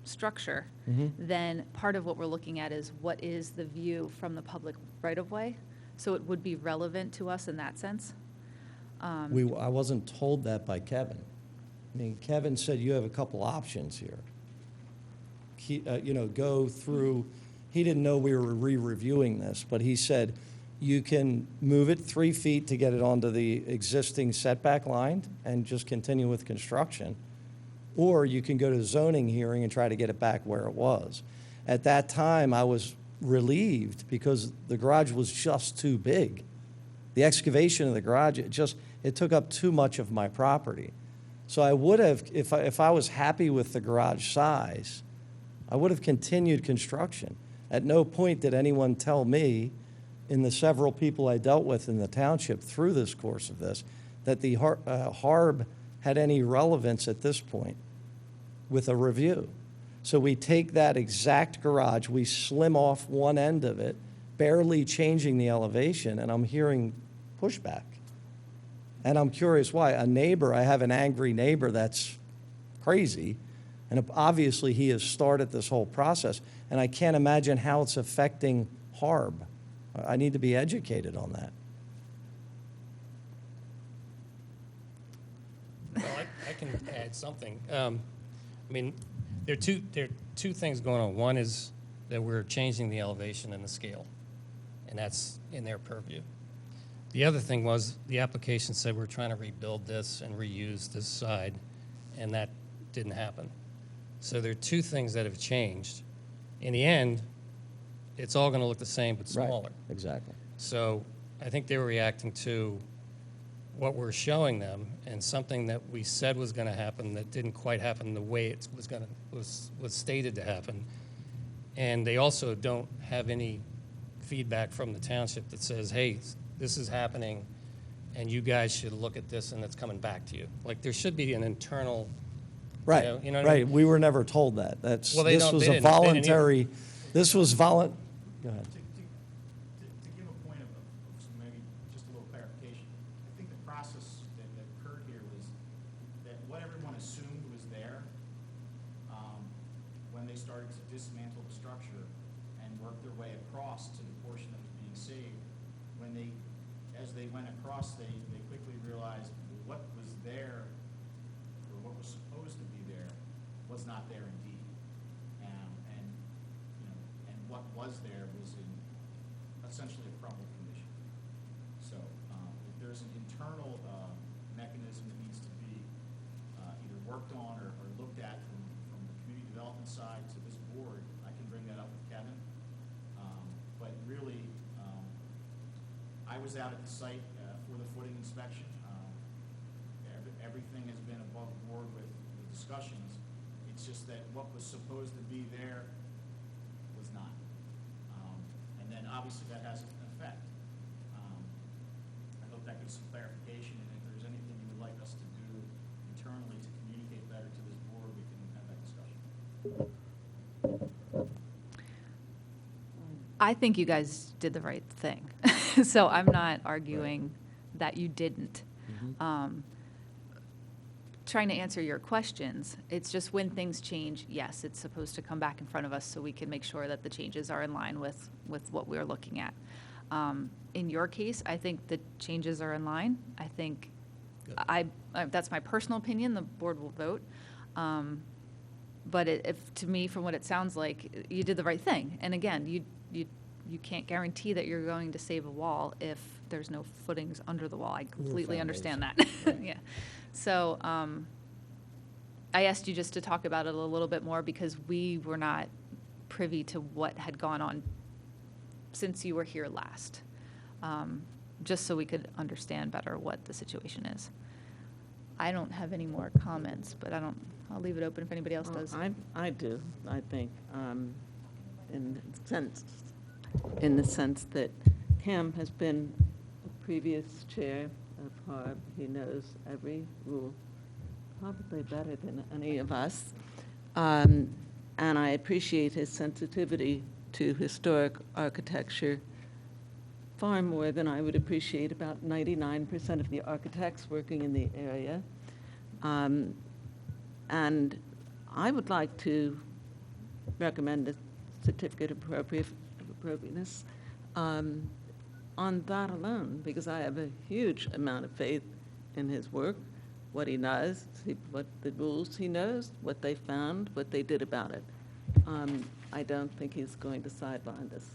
structure, then part of what we're looking at is what is the view from the public right-of-way? So it would be relevant to us in that sense. I wasn't told that by Kevin. I mean, Kevin said you have a couple options here. Go through, he didn't know we were re-reviewing this, but he said you can move it 3 feet to get it onto the existing setback line and just continue with construction, or you can go to zoning hearing and try to get it back where it was. At that time, I was relieved because the garage was just too big. The excavation of the garage, it took up too much of my property. So I would have, if I was happy with the garage size, I would have continued construction. At no point did anyone tell me, in the several people I dealt with in the township through this course of this, that the HARB had any relevance at this point with a review. So we take that exact garage, we slim off one end of it, barely changing the elevation, and I'm hearing pushback. And I'm curious why. I have an angry neighbor that's crazy, and obviously he has started this whole process, and I can't imagine how it's affecting HARB. I need to be educated on that. Well, I can add something. I mean, there are two things going on. One is that we're changing the elevation and the scale, and that's in their purview. The other thing was the application said we're trying to rebuild this and reuse this side, and that didn't happen. So there are two things that have changed. In the end, it's all going to look the same but smaller. Right, exactly. So I think they were reacting to what we're showing them and something that we said was going to happen that didn't quite happen the way it was stated to happen. And they also don't have any feedback from the township that says, hey, this is happening and you guys should look at this and it's coming back to you. Like, there should be an internal, Right, you know what I right. mean? We were never told that. That's, Well, they this don't- was they a didn't- they didn't either. voluntary, this was go ahead. To give a point of some maybe just a little clarification, I think the process that occurred here was that what everyone assumed was there, when they started to dismantle the structure and work their way across to the portion that was being saved, as they went across, they quickly realized what was there, or what was supposed to be there, was not there indeed. And what was there was in essentially a crumbled condition. So if there's an internal mechanism that needs to be either worked on or looked at from the community development side to this board, I can bring that up with Kevin. But really, I was out at the site for the footing inspection. Everything has been above board with the discussions. It's just that what was supposed to be there was not. And then obviously that has an effect. I hope that gives some clarification, and if there's anything you would like us to do internally to communicate better to this board, we can have that discussion. I think you guys did the right thing. So I'm not arguing that you didn't. Trying to answer your questions, it's just when things change, yes, it's supposed to come back in front of us so we can make sure that the changes are in line with what we're looking at. In your case, I think the changes are in line. I think, that's my personal opinion, the board will vote. But if, to me, from what it sounds like, you did the right thing. And again, you can't guarantee that you're going to save a wall if there's no footings under the wall. I completely understand that. Yeah. So I asked you just to talk about it a little bit more because we were not privy to what had gone on since you were here last, just so we could understand better what the situation is. I don't have any more comments, but I'll leave it open if anybody else does. I do, I think, in the sense that Cam has been a previous chair of HARB. He knows every rule, probably better than any of us. And I appreciate his sensitivity to historic architecture far more than I would appreciate about 99% of the architects working in the area. And I would like to recommend a certificate of appropriateness on that alone, because I have a huge amount of faith in his work, what he knows, what the rules he knows, what they found, what they did about it. I don't think he's going to sideline this.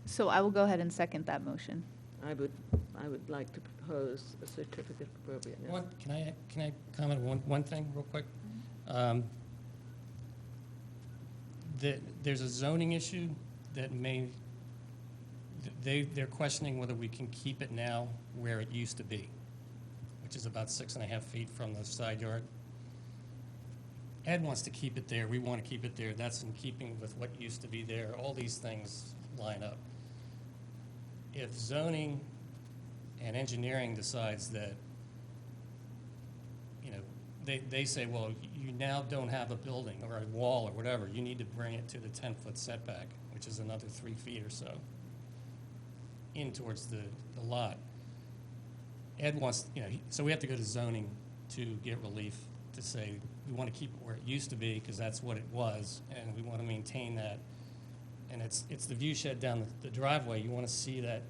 So I will go ahead and second that motion. I would like to propose a certificate of appropriateness. Can I comment one thing real quick? There's a zoning issue that they're questioning whether we can keep it now where it used to be, which is about 6.5 feet from the side yard. Ed wants to keep it there. We want to keep it there. That's in keeping with what used to be there. All these things line up. If zoning and engineering decides that, they say, well, you now don't have a building or a wall or whatever. You need to bring it to the 10-foot setback, which is another 3 feet or so in towards the lot. Ed wants, so we have to go to zoning to get relief to say we want to keep it where it used to be because that's what it was, and we want to maintain that. And it's the view shed down the driveway. You want to see that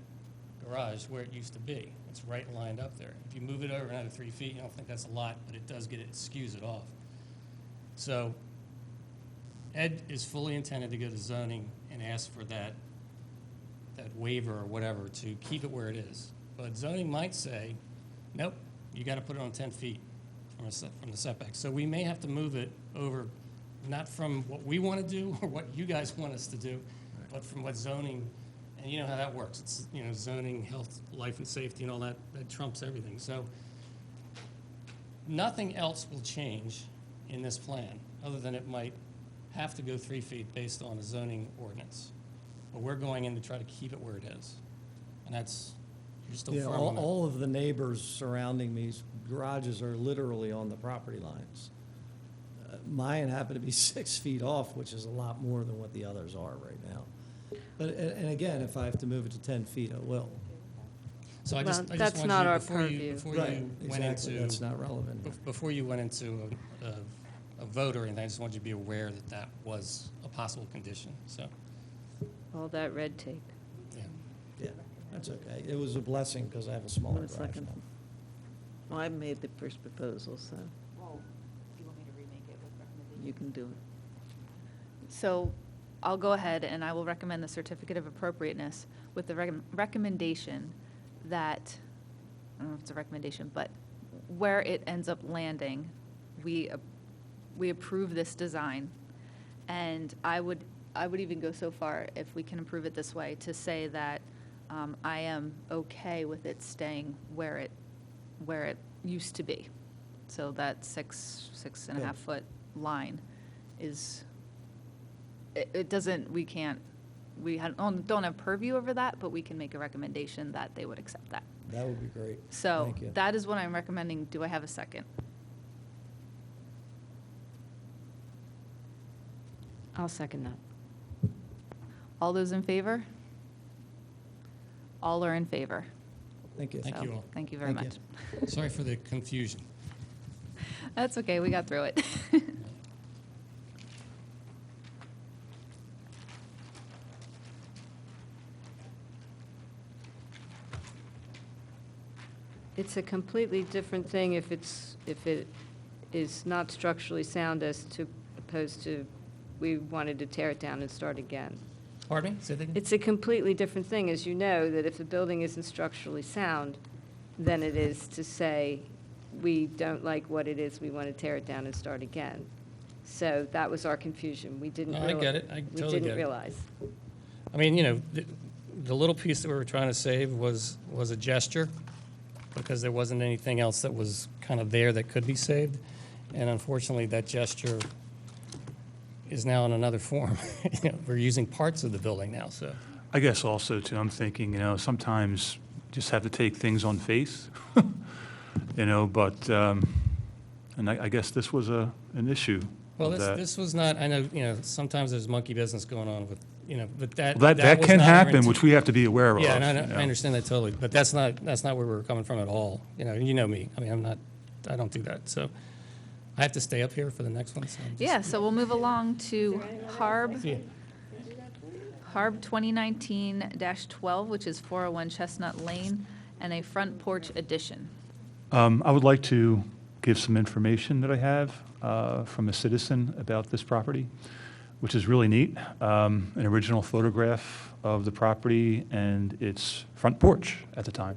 garage where it used to be. It's right lined up there. If you move it over another 3 feet, I don't think that's a lot, but it does skews it off. So Ed is fully intended to go to zoning and ask for that waiver or whatever to keep it where it is. But zoning might say, nope, you got to put it on 10 feet from the setback. So we may have to move it over, not from what we want to do or what you guys want us to do, but from what zoning And you know how that works. It's, you know, zoning, health, life and safety and all that, that trumps everything. So nothing else will change in this plan, other than it might have to go 3 feet based on a zoning ordinance. But we're going in to try to keep it where it is. And that's, you're still Yeah, firm on that. all of the neighbors surrounding me's garages are literally on the property lines. Mine happen to be 6 feet off, which is a lot more than what the others are right now. But, and again, if I have to move it to 10 feet, I will. So I Well, just that's wanted not you, our before you, purview. before Right, you went exactly, into. that's not relevant here. Before you went into a vote or anything, I just wanted you to be aware that that was a possible condition, so, All that red tape. yeah. Yeah, that's okay. It was a blessing because I have a smaller One garage second. now. Well, I made the first proposal, so Well, do you want me to remake it with recommendations? you can do it. So I'll go ahead and I will recommend the certificate of appropriateness with the recommendation that, I don't know if it's a recommendation, but where it ends up landing, we approve this design. And I would even go so far, if we can approve it this way, to say that I am okay with it staying where it used to be. So that six and a half foot line is, it doesn't, we don't have purview over that, but we can make a recommendation that they would accept that. That would be great. So Thank you. that is what I'm recommending. Do I have a second? I'll second that. All those in favor? All are in favor. Thank you. Thank So, you all. Thank you very Thank much. you. Sorry for the confusion. That's okay, we got through it. It's a completely different thing if it is not structurally sound as opposed to we wanted to tear it down and start again. Pardon me? Say that again? It's a completely different thing, as you know, that if the building isn't structurally sound, than it is to say, we don't like what it is, we want to tear it down and start again. So that was our confusion. We didn't No, I realize. get it. I totally We get didn't it. realize. I mean, you know, the little piece that we were trying to save was a gesture, because there wasn't anything else that was kind of there that could be saved. And unfortunately, that gesture is now in another form. You know, we're using parts of the building now, so. I guess also, too, I'm thinking, you know, sometimes just have to take things on faith, you know, but, and I guess this was an issue. Well, of that. this was not, I know, you know, sometimes there's monkey business going on with, you know, but that. Well, that was can not our happen, intent. which we have to be aware of. Yeah, and you know. I understand that totally, but that's not where we were coming from at all. You know me. I mean, I don't do that, so. I have to stay up here for the next one, so. I'm just- Yeah, so we'll move along to Harb. Yeah. Harb 2019-12, which is 401 Chestnut Lane, and a front porch addition. I would like to give some information that I have from a citizen about this property, which is really neat. An original photograph of the property and its front porch at the time.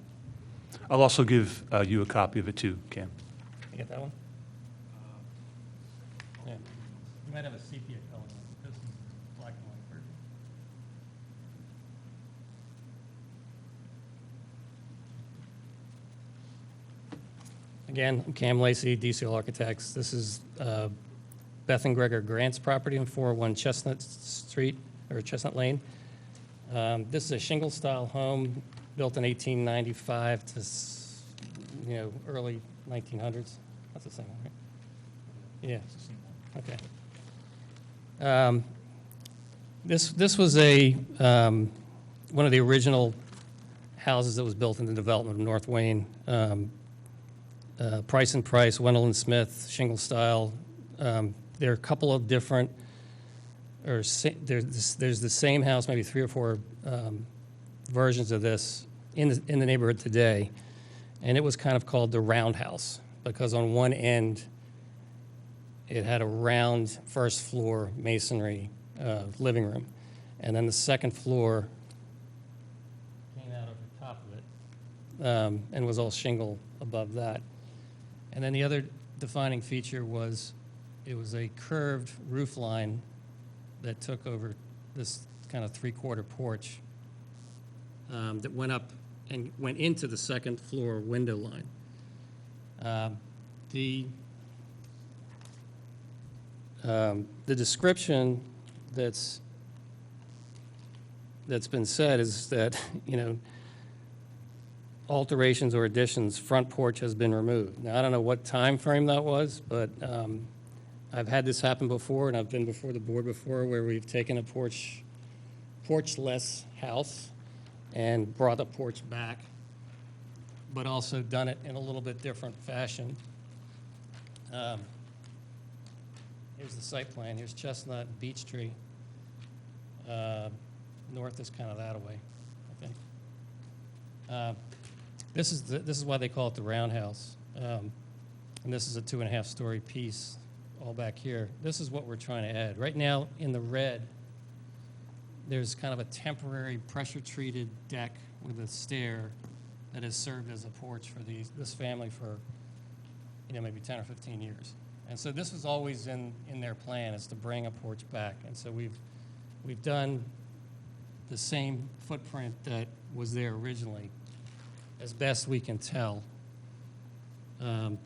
I'll also give you a copy of it too, Cam. You get that one? Yeah. You might have a sepia color one. This is black and white version. Again, I'm Cam Lacey, DCL Architects. This is Beth and Gregor Grant's property on 401 Chestnut Street, or Chestnut Lane. This is a shingle-style home built in 1895 to, early 1900s. That's the same one, right? Yeah. Okay. This was one of the original houses that was built in the development of North Wayne. Price and Price, Wendell and Smith, shingle style. There are a couple of different, there's the same house, maybe 3 or 4 versions of this in the neighborhood today, and it was kind of called the roundhouse because on one end it had a round first floor masonry living room, and then the second floor came out over the top of it and was all shingle above that. And then the other defining feature was it was a curved roof line that took over this kind of 3/4 porch that went up and went into the second floor window line. The description that's been said is that, alterations or additions, front porch has been removed. Now, I don't know what time frame that was, but I've had this happen before, and I've been before the board before where we've taken a porchless house and brought the porch back, but also done it in a little bit different fashion. Here's the site plan. Here's Chestnut and Beech Tree. North is kind of that away, I think. This is why they call it the roundhouse. And this is a 2.5-story piece all back here. This is what we're trying to add. Right now, in the red, there's kind of a temporary pressure-treated deck with a stair that has served as a porch for this family for, maybe 10 or 15 years. And so this was always in their plan, is to bring a porch back. And so we've done the same footprint that was there originally, as best we can tell, to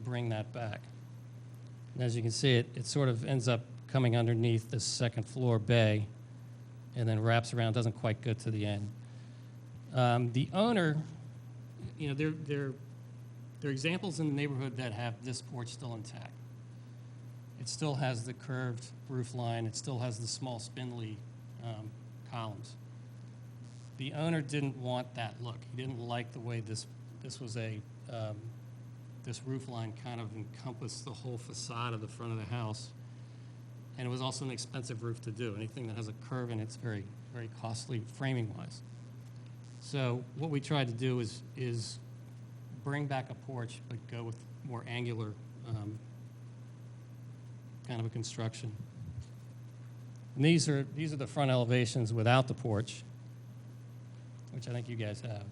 bring that back. And as you can see, it sort of ends up coming underneath this second floor bay and then wraps around, doesn't quite go to the end. The owner, there are examples in the neighborhood that have this porch still intact. It still has the curved roof line. It still has the small spindly columns. The owner didn't want that look. He didn't like the way this was this roof line kind of encompassed the whole facade of the front of the house. And it was also an expensive roof to do. Anything that has a curve in it's very, very costly framing-wise. So what we tried to do is bring back a porch, but go with more angular kind of a construction. And these are the front elevations without the porch, which I think you guys have.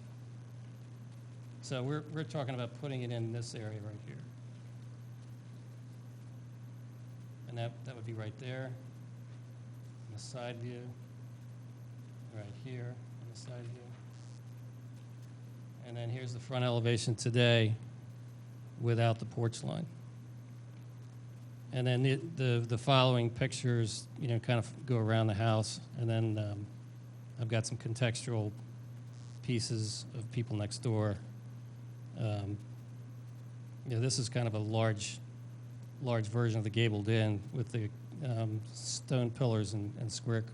So we're talking about putting it in this area right here. And that would be right there, on the side view, right here on the side view. And then here's the front elevation today without the porch line. And then the following pictures, kind of go around the house. And then I've got some contextual pieces of people next door. This is kind of a large version of the gabled inn with the stone pillars and square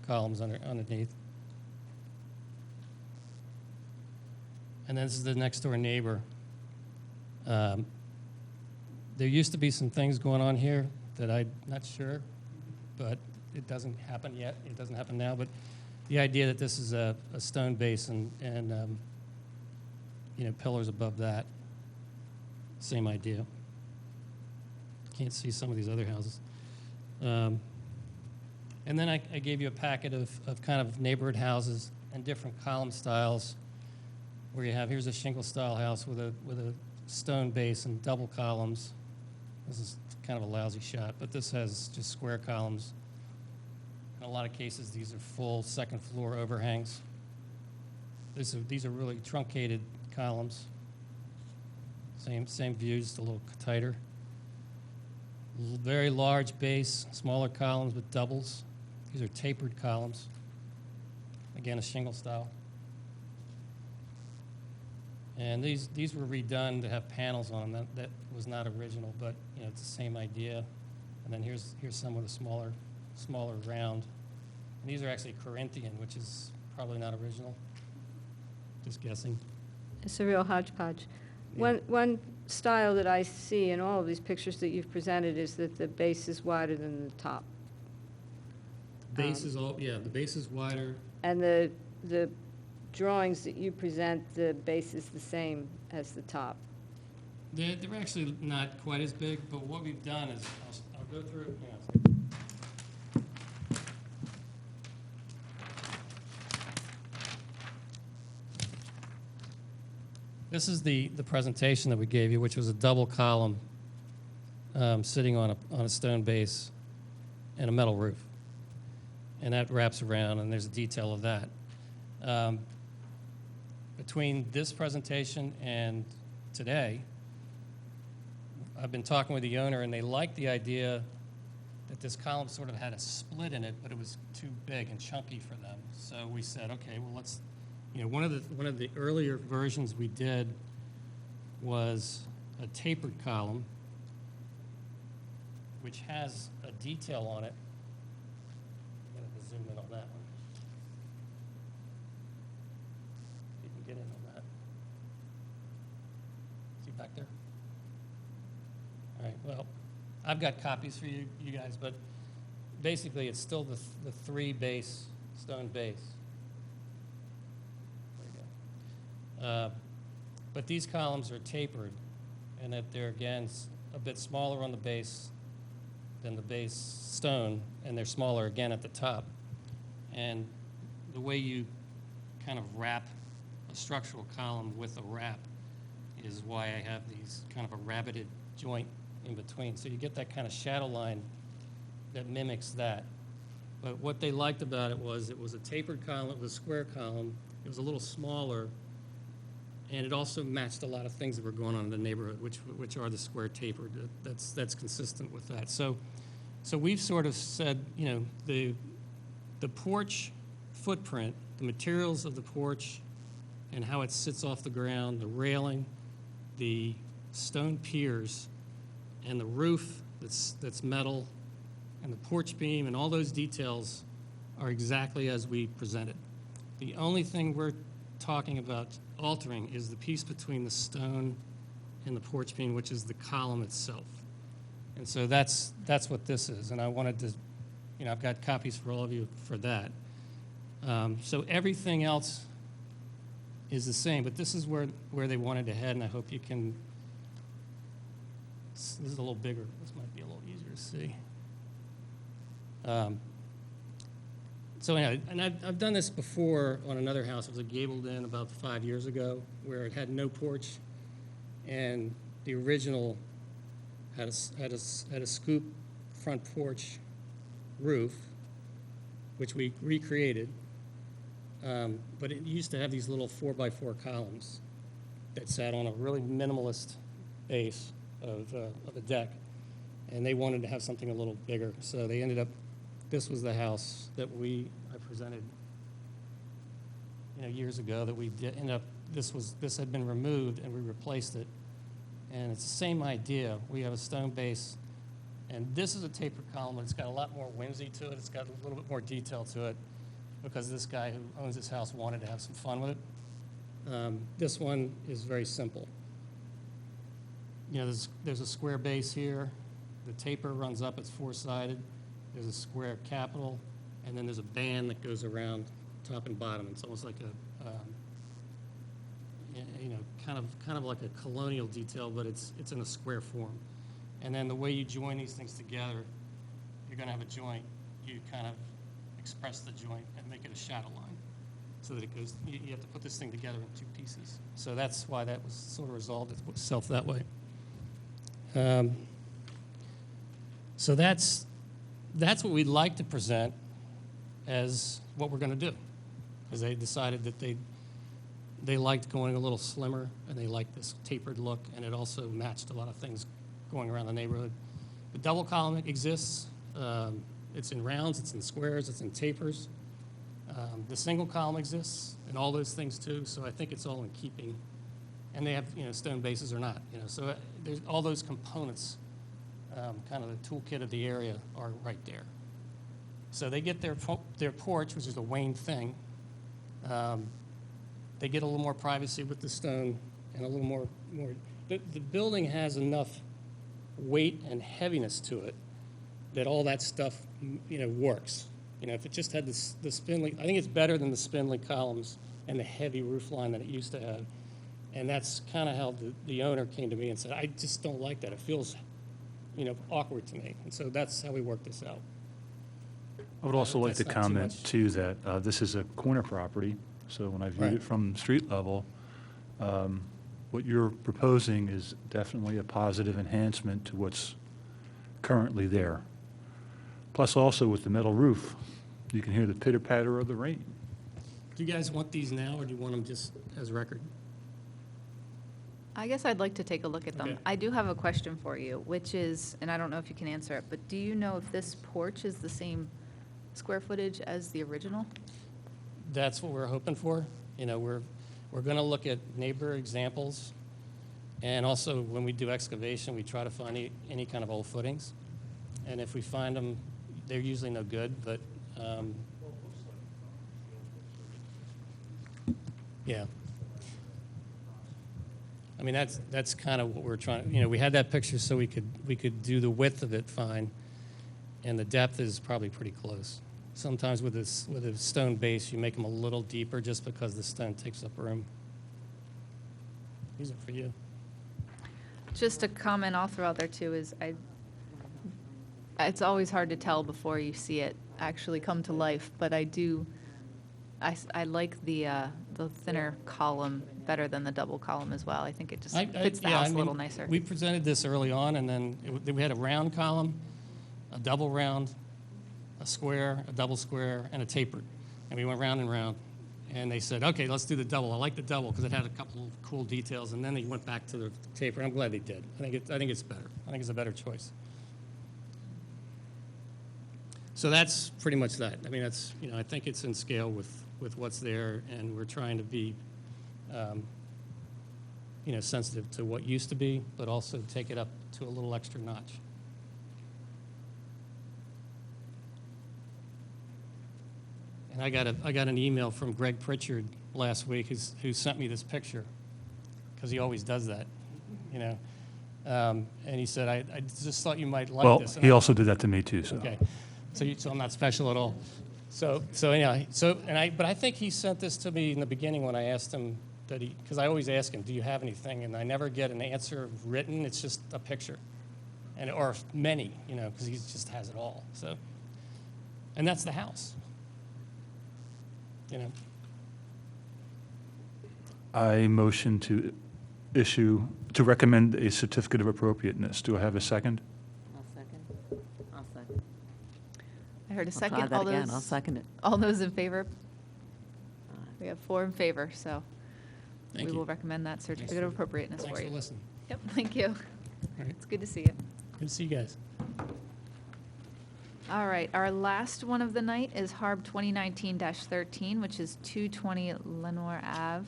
columns underneath. And then this is the next door neighbor. There used to be some things going on here that I'm not sure, but it doesn't happen yet. It doesn't happen now. But the idea that this is a stone base and pillars above that, same idea. Can't see some of these other houses. And then I gave you a packet of kind of neighborhood houses and different column styles, where you have, here's a shingle style house with a stone base and double columns. This is kind of a lousy shot, but this has just square columns. In a lot of cases, these are full second floor overhangs. These are really truncated columns. Same view, just a little tighter. Very large base, smaller columns with doubles. These are tapered columns. Again, a shingle style. And these were redone to have panels on them. That was not original, but it's the same idea. And then here's some with a smaller round. And these are actually Corinthian, which is probably not original. Just guessing. It's a real hodgepodge. Yeah. One style that I see in all of these pictures that you've presented is that the base is wider than the top. The base the base is wider. And the drawings that you present, the base is the same as the top. They're actually not quite as big, but what we've done is, I'll go through it now. This is the presentation that we gave you, which was a double column sitting on a stone base and a metal roof. And that wraps around, and there's a detail of that. between this presentation and today, I've been talking with the owner, and they liked the idea that this column sort of had a split in it, but it was too big and chunky for them. So we said, okay, well, let's, one of the earlier versions we did was a tapered column, which has a detail on it. I'm going to zoom in on that one. You can get in on that. See back there? All right, well, I've got copies for you guys, but basically it's still the three base, stone base. There you go. But these columns are tapered, and that they're, again, a bit smaller on the base than the base stone, and they're smaller again at the top. And the way you kind of wrap a structural column with a wrap is why I have these kind of a rabbited joint in between. So you get that kind of shadow line that mimics that. But what they liked about it was a tapered column, it was a square column, it was a little smaller, and it also matched a lot of things that were going on in the neighborhood, which are the square tapered. That's consistent with that. So we've sort of said, the porch footprint, the materials of the porch and how it sits off the ground, the railing, the stone piers, and the roof that's metal, and the porch beam, and all those details are exactly as we presented. The only thing we're talking about altering is the piece between the stone and the porch beam, which is the column itself. And so that's what this is. And I wanted to, I've got copies for all of you for that. So everything else is the same, but this is where they wanted to head, and I hope you can. This is a little bigger. This might be a little easier to see. So anyway, and I've done this before on another house. It was a gabled inn about 5 years ago, where it had no porch, and the original had a scoop front porch roof, which we recreated. But it used to have these little 4x4 columns that sat on a really minimalist base of a deck, and they wanted to have something a little bigger. So they ended up. This was the house that I presented, years ago. That we did end up. This had been removed, and we replaced it. And it's the same idea. We have a stone base, and this is a tapered column. It's got a lot more whimsy to it. It's got a little bit more detail to it, because this guy who owns this house wanted to have some fun with it. This one is very simple. There's a square base here. The taper runs up. It's four-sided. There's a square capital, and then there's a band that goes around top and bottom. It's almost like kind of like a colonial detail, but it's in a square form. And then the way you join these things together, you're going to have a joint. You kind of express the joint and make it a shadow line, so that it goes. You have to put this thing together in two pieces. So that's why that was sort of resolved itself that way. So that's what we'd like to present as what we're going to do, because they decided that they liked going a little slimmer, and they liked this tapered look, and it also matched a lot of things going around the neighborhood. The double column exists. It's in rounds, it's in squares, it's in tapers. The single column exists, and all those things too, so I think it's all in keeping. And they have, stone bases or not, so there's all those components, kind of the toolkit of the area, are right there. So they get their porch, which is a Wayne thing. They get a little more privacy with the stone, and a little more. The building has enough weight and heaviness to it that all that stuff, works. If it just had the spindly, I think it's better than the spindly columns and the heavy roof line that it used to have. And that's kind of how the owner came to me and said, I just don't like that. It feels, awkward to me. And so that's how we worked this out. I would also like to That's not too comment, much. too, that this is a corner property, so when I viewed Right. it from street level, what you're proposing is definitely a positive enhancement to what's currently there. Plus, also with the metal roof, you can hear the pitter-patter of the rain. Do you guys want these now, or do you want them just as record? I guess I'd like to take a look at them. Okay. I do have a question for you, which is, and I don't know if you can answer it, but do you know if this porch is the same square footage as the original? That's what we're hoping for. You know, we're going to look at neighbor examples, and also when we do excavation, we try to find any kind of old footings. And if we find them, they're usually no good, but yeah. I mean, that's kind of what we're trying. You know, we had that picture so we could do the width of it fine, and the depth is probably pretty close. Sometimes with a stone base, you make them a little deeper just because the stone takes up room. These are for you. Just a comment I'll throw out there too is it's always hard to tell before you see it actually come to life, but I like the thinner column better than the double column as well. I think it just fits the house a little nicer. We presented this early on, and then we had a round column, a double round, a square, a double square, and a tapered. And we went round and round. And they said, okay, let's do the double. I like the double because it had a couple of cool details. And then they went back to the taper. I'm glad they did. I think it's better. I think it's a better choice. So that's pretty much that. I mean, that's, you know, I think it's in scale with what's there, and we're trying to be, you know, sensitive to what used to be, but also take it up to a little extra notch. And I got an email from Greg Pritchard last week who sent me this picture, because he always does that, you know. And he said, I just thought you might like Well, this. And he I- also did that to me too, so. Okay, so I'm not special at all. So anyway, but I think he sent this to me in the beginning when I asked him because I always ask him, do you have anything? And I never get an answer written. It's just a picture, or many, you know, because he just has it all. So, and that's the house, you know. I motion to recommend a certificate of appropriateness. Do I have a second? I'll second. I heard a I'll second. try that again. I'll second it. All those in favor? We have 4 in favor, so Thank we you. will recommend that certificate of appropriateness Thanks for for you. listening. Yep, thank you. All right. It's good to see you. Good to see you guys. All right, our last one of the night is HARB 2019-13, which is 220 Lenoir Ave.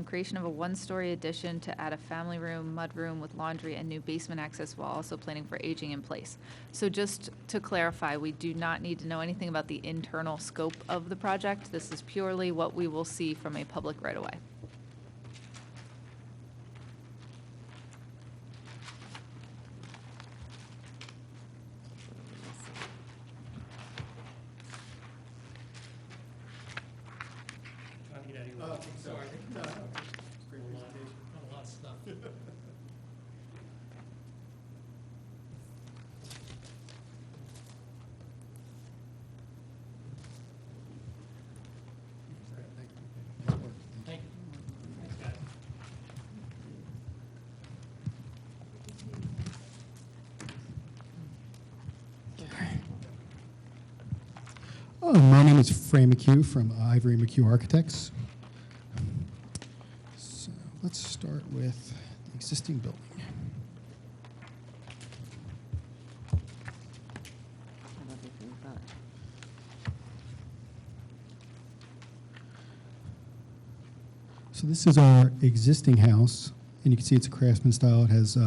Creation of a 1-story addition to add a family room, mudroom with laundry, and new basement access while also planning for aging in place. So just to clarify, we do not need to know anything about the internal scope of the project. This is purely what we will see from a public right-of-way. Trying to get out of here. Oh, sorry. No. Great presentation. A lot of stuff. Thank you. Thanks, guys. My name is Fran McHugh from Ivory McHugh Architects. So let's start with the existing building. So this is our existing house, and you can see it's a craftsman style. It has,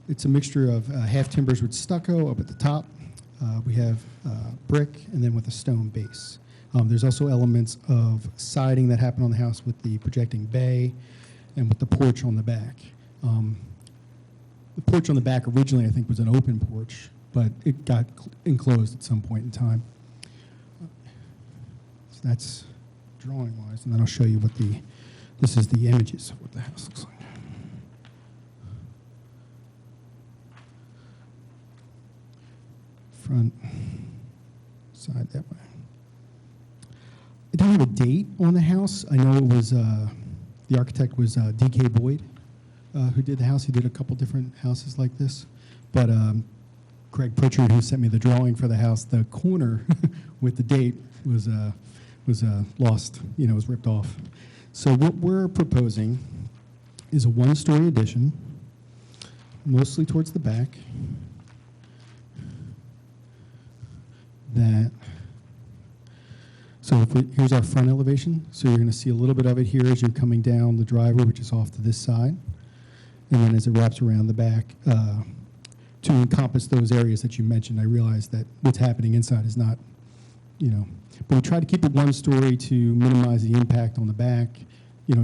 it's a mixture of half timbers with stucco up at the top. We have brick, and then with a stone base. There's also elements of siding that happen on the house with the projecting bay and with the porch on the back. The porch on the back originally, I think, was an open porch, but it got enclosed at some point in time. So that's drawing-wise, and then I'll show you what this is the images of what the house looks like. Front, side that way. I don't have a date on the house. I know it was, the architect was D.K. Boyd, who did the house. He did a couple different houses like this. But Greg Pritchard, who sent me the drawing for the house, the corner with the date was was lost, was ripped off. So what we're proposing is a one-story addition, mostly towards the back, here's our front elevation. So you're going to see a little bit of it here as you're coming down the driveway, which is off to this side. And then as it wraps around the back, to encompass those areas that you mentioned, I realize that what's happening inside is not, but we try to keep it one story to minimize the impact on the back,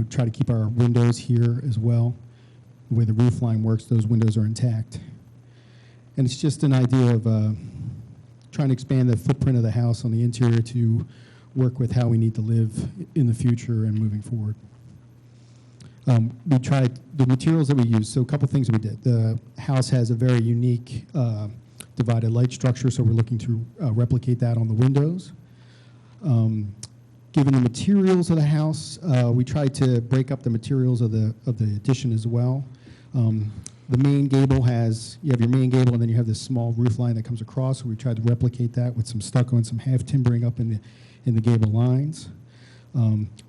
try to keep our windows here as well. The way the roof line works, those windows are intact. And it's just an idea of trying to expand the footprint of the house on the interior to work with how we need to live in the future and moving forward. We tried the materials that we used, so a couple things we did. The house has a very unique divided light structure, so we're looking to replicate that on the windows. Given the materials of the house, we tried to break up the materials of the addition as well. The main gable you have your main gable, and then you have this small roof line that comes across. So we tried to replicate that with some stucco and some half timbering up in the gable lines,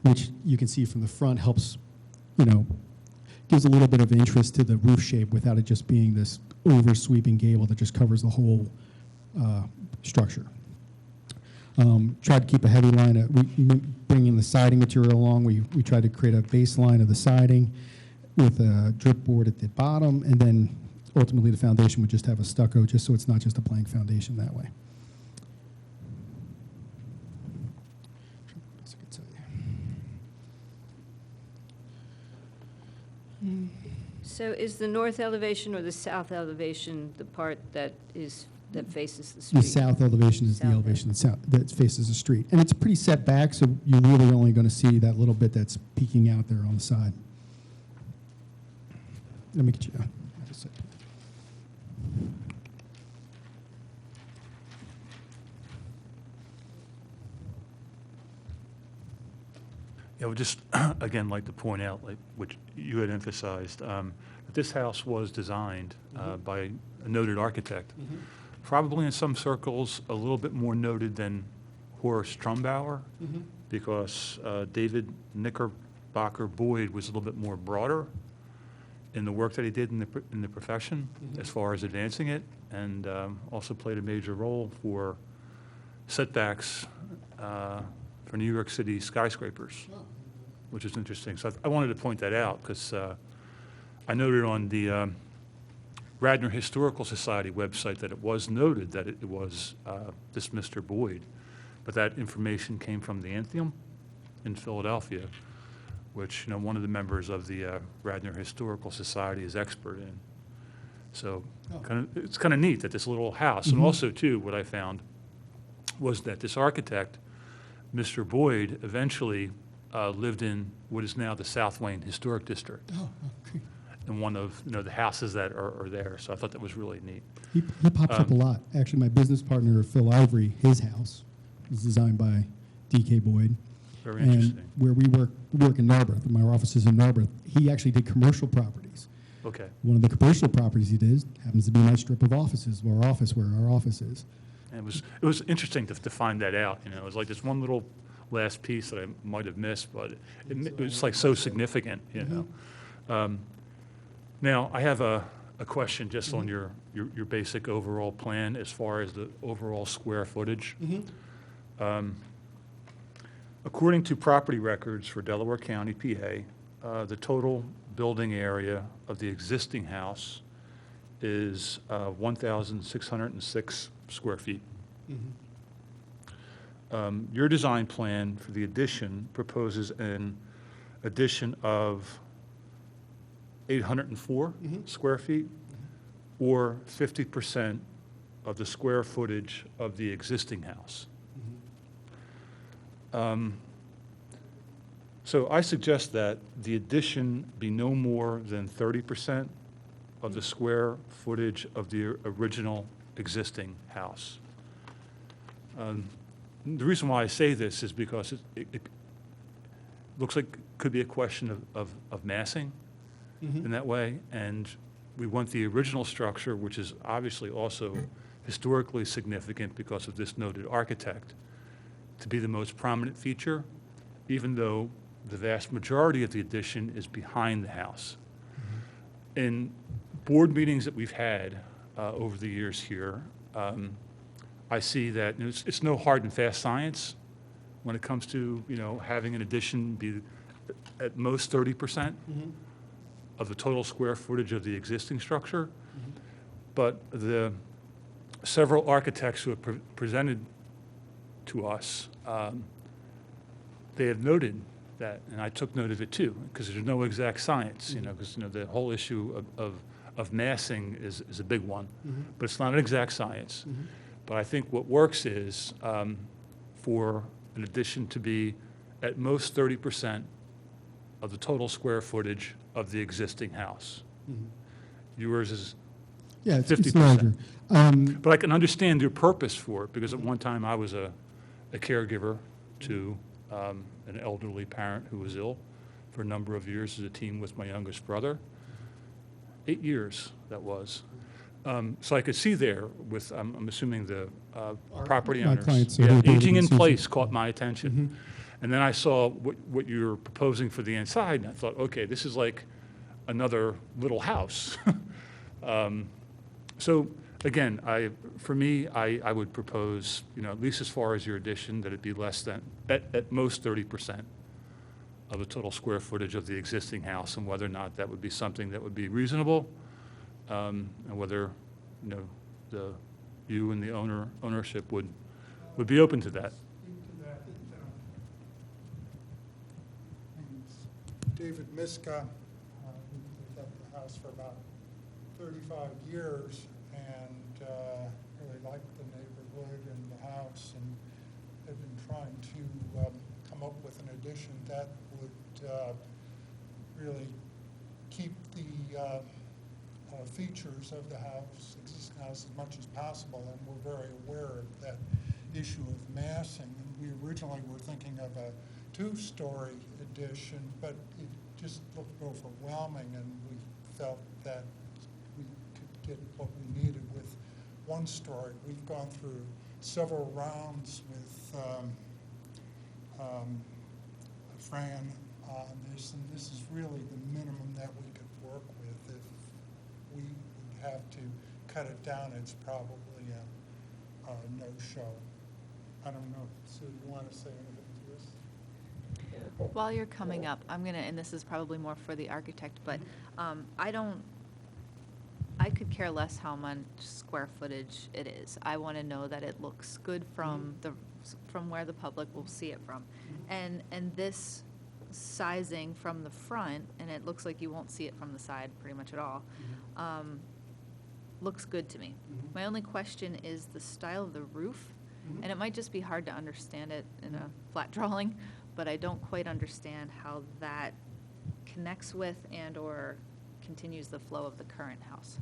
which you can see from the front helps, gives a little bit of interest to the roof shape without it just being this over-sweeping gable that just covers the whole structure. Tried to keep a heavy line. Bringing the siding material along, we tried to create a baseline of the siding with a drip board at the bottom, and then ultimately the foundation would just have a stucco, just so it's not just a blank foundation that way. So is the north elevation or the south elevation the part that faces the street? The south elevation is the South elevation that faces the street. And it's pretty set back, so you're really only going to see that little bit that's peeking out there on the side. Let me get you down. Yeah, I would just, again, like to point out, which you had emphasized, that this house was designed by a noted architect, probably in some circles a little bit more noted than Horace Trumbauer, because David Knickerbocker Boyd was a little bit more broader in the work that he did in the profession as far as advancing it, and also played a major role for setbacks for New York City skyscrapers, which is interesting. So I wanted to point that out because I noted on the Radnor Historical Society website that it was noted that it was this Mr. Boyd, but that information came from the Anthium in Philadelphia, which one of the members of the Radnor Historical Society is expert in. So it's kind of neat that this little house, and also too, what I found was that this architect, Mr. Boyd, eventually lived in what is now the South Wayne Historic District. Oh, okay. And one of the houses that are there. So I thought that was really neat. He pops up a lot. Actually, my business partner, Phil Ivory, his house was designed by D.K. Boyd. Very interesting. And where we work in Narberth, my office is in Narberth, he actually did commercial properties. Okay. One of the commercial properties he did happens to be my strip of offices, where our office is. And it was interesting to find that out. It was like this one little last piece that I might have missed, but it was like so significant. Now I have a question just on your basic overall plan as far as the overall square footage. According to property records for Delaware County, PA, the total building area of the existing house is 1,606 square feet. Your design plan for the addition proposes an addition of 804 square feet, or 50% of the square footage of the existing house. So I suggest that the addition be no more than 30% of the square footage of the original existing house. The reason why I say this is because it looks like it could be a question of massing in that way, and we want the original structure, which is obviously also historically significant because of this noted architect, to be the most prominent feature, even though the vast majority of the addition is behind the house. In board meetings that we've had over the years here, I see that it's no hard and fast science when it comes to, having an addition be at most 30% of the total square footage of the existing structure. But the several architects who have presented to us, they have noted that, and I took note of it too, because there's no exact science, because the whole issue of massing is a big one, but it's not an exact science. But I think what works is for an addition to be at most 30% of the total square footage of the existing house. Yours is Yeah, it's 50%. larger. But I can understand your purpose for it, because at one time I was a caregiver to an elderly parent who was ill for a number of years as a team with my youngest brother. 8 years, that was. So I could see there with, I'm assuming the property my owners. clients, Yeah, David aging and in Susan. place caught my attention. And then I saw what you were proposing for the inside, and I thought, okay, this is like another little house. So again, for me, I would propose, at least as far as your addition, that it be less than, at most 30% of the total square footage of the existing house, and whether or not that would be something that would be reasonable, and whether, you and the ownership would be open to that. David Miska, lived at the house for about 35 years and really liked the neighborhood and the house, and have been trying to come up with an addition that would really keep the features of the house, existing house, as much as possible, and we're very aware of that issue of massing. And we originally were thinking of a two-story addition, but it just looked overwhelming, and we felt that we could get what we needed with one story. We've gone through several rounds with Fran on this, and this is really the minimum that we could work with. If we would have to cut it down, it's probably a no-show. I don't know, Sue, you want to say anything to this? While you're coming up, I'm gonna, and this is probably more for the architect, but I could care less how much square footage it is. I want to know that it looks good from where the public will see it from. And this sizing from the front, and it looks like you won't see it from the side pretty much at all, looks good to me. My only question is the style of the roof, and it might just be hard to understand it in a flat drawing, but I don't quite understand how that connects with and/or continues the flow of the current house.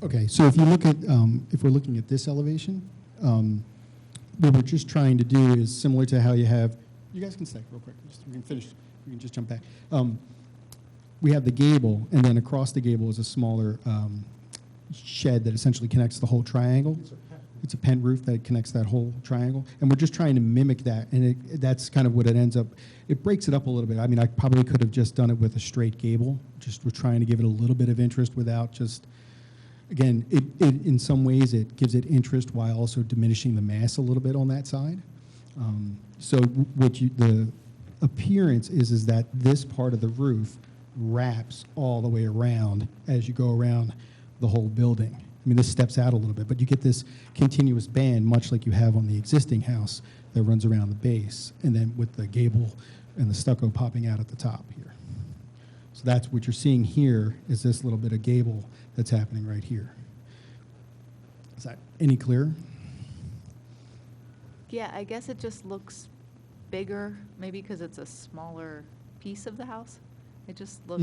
Okay, so if you look at, if we're looking at this elevation, what we're just trying to do is similar to how you have, you guys can stay real quick, we can finish, we can just jump back. We have the gable, and then across the gable is a smaller shed that essentially connects the whole triangle. It's a pent roof that connects that whole triangle, and we're just trying to mimic that, and that's kind of what it ends up. It breaks it up a little bit. I mean, I probably could have just done it with a straight gable. Just we're trying to give it a little bit of interest without just, again, it in some ways it gives it interest while also diminishing the mass a little bit on that side. So the appearance is that this part of the roof wraps all the way around as you go around the whole building. I mean, this steps out a little bit, but you get this continuous band, much like you have on the existing house, that runs around the base, and then with the gable and the stucco popping out at the top here. So that's what you're seeing here, is this little bit of gable that's happening right here. Is that any clearer? Yeah, I guess it just looks bigger, maybe because it's a smaller piece of the house. It just looks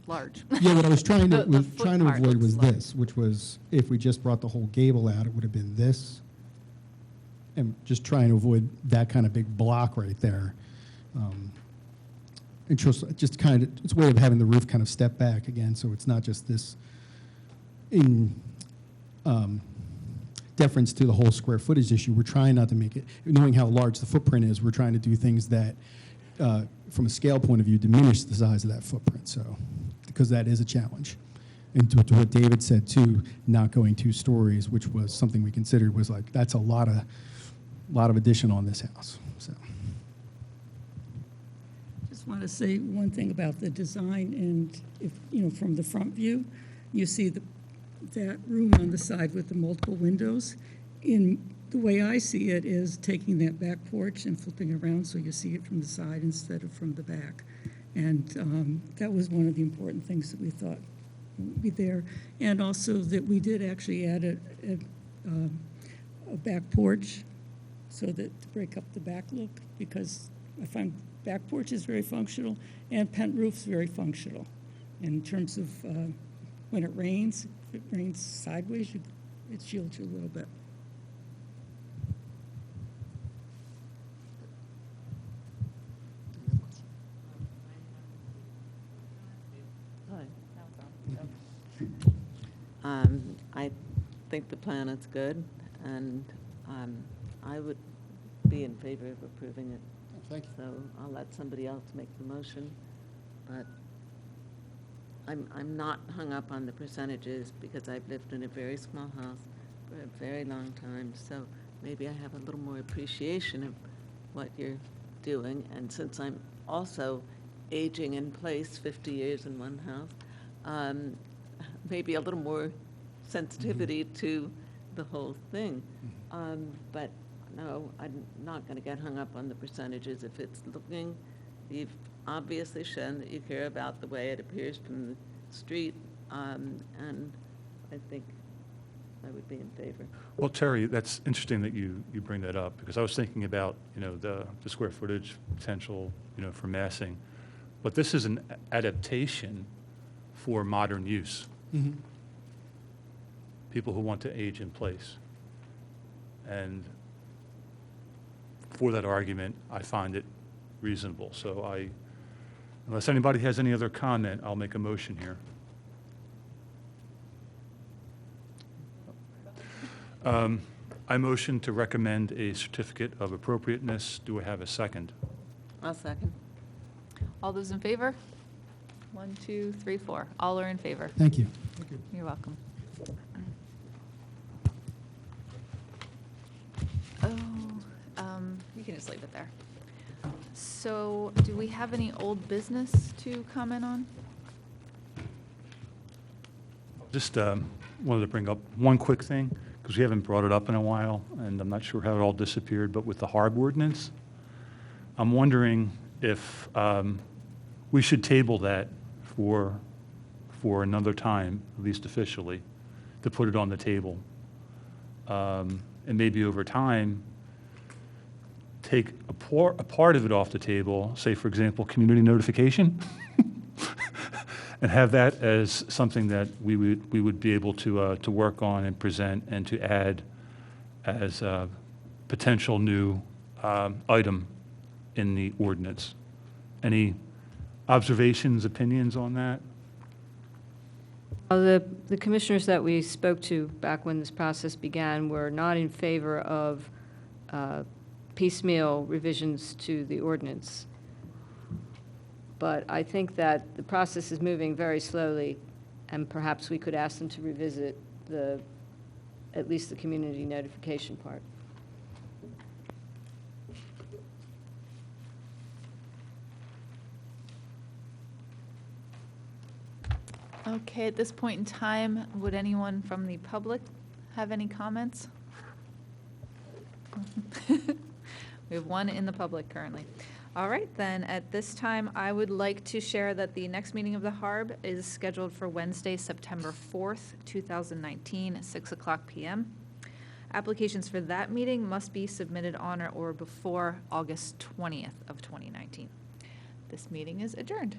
large. Yeah, what I was trying to, The foot part avoid looks was large. this, which was if we just brought the whole gable out, it would have been this. And just trying to avoid that kind of big block right there. And just kind of, it's a way of having the roof kind of step back again, so it's not just this deference to the whole square footage issue, we're trying not to make it, knowing how large the footprint is, we're trying to do things that, from a scale point of view, diminish the size of that footprint, so, because that is a challenge. And to what David said too, not going 2 stories, which was something we considered, was like, that's a lot of addition on this house, so. Just want to say one thing about the design, and if, from the front view, you see that room on the side with the multiple windows. In the way I see it is taking that back porch and flipping around so you see it from the side instead of from the back. And that was one of the important things that we thought would be there. And also that we did actually add a back porch so that to break up the back look, because I find back porch is very functional and pent roof's very functional in terms of when it rains. If it rains sideways, it shields you a little bit. I think the plan is good, and I would be in favor of approving it. Thank you. So I'll let somebody else make the motion, but I'm not hung up on the percentages because I've lived in a very small house for a very long time, so maybe I have a little more appreciation of what you're doing, and since I'm also aging in place, 50 years in one house, maybe a little more sensitivity to the whole thing. But no, I'm not going to get hung up on the percentages. If it's looking, you've obviously shown that you care about the way it appears from the street, and I think I would be in favor. Well, Terry, that's interesting that you bring that up, because I was thinking about, the square footage potential, for massing. But this is an adaptation for modern use. Mm-hmm. People who want to age in place. And for that argument, I find it reasonable. So unless anybody has any other comment, I'll make a motion here. I motion to recommend a certificate of appropriateness. Do I have a second? I'll second. All those in favor? 1, 2, 3, 4. All are in favor. Thank you. You're welcome. You can just leave it there. So, do we have any old business to comment on? Just wanted to bring up one quick thing, because we haven't brought it up in a while, and I'm not sure how it all disappeared, but with the HARB ordinance, I'm wondering if we should table that for another time, at least officially, to put it on the table. And maybe over time, take a part of it off the table, say, for example, community notification, and have that as something that we would be able to work on and present and to add as a potential new item in the ordinance. Any observations, opinions on that? The commissioners that we spoke to back when this process began were not in favor of piecemeal revisions to the ordinance. But I think that the process is moving very slowly, and perhaps we could ask them to revisit at least the community notification part. Okay, at this point in time, would anyone from the public have any comments? We have one in the public currently. All right, then, at this time, I would like to share that the next meeting of the HARB is scheduled for Wednesday, September 4th, 2019, at 6 o'clock p.m. Applications for that meeting must be submitted on or before August 20th of 2019. This meeting is adjourned.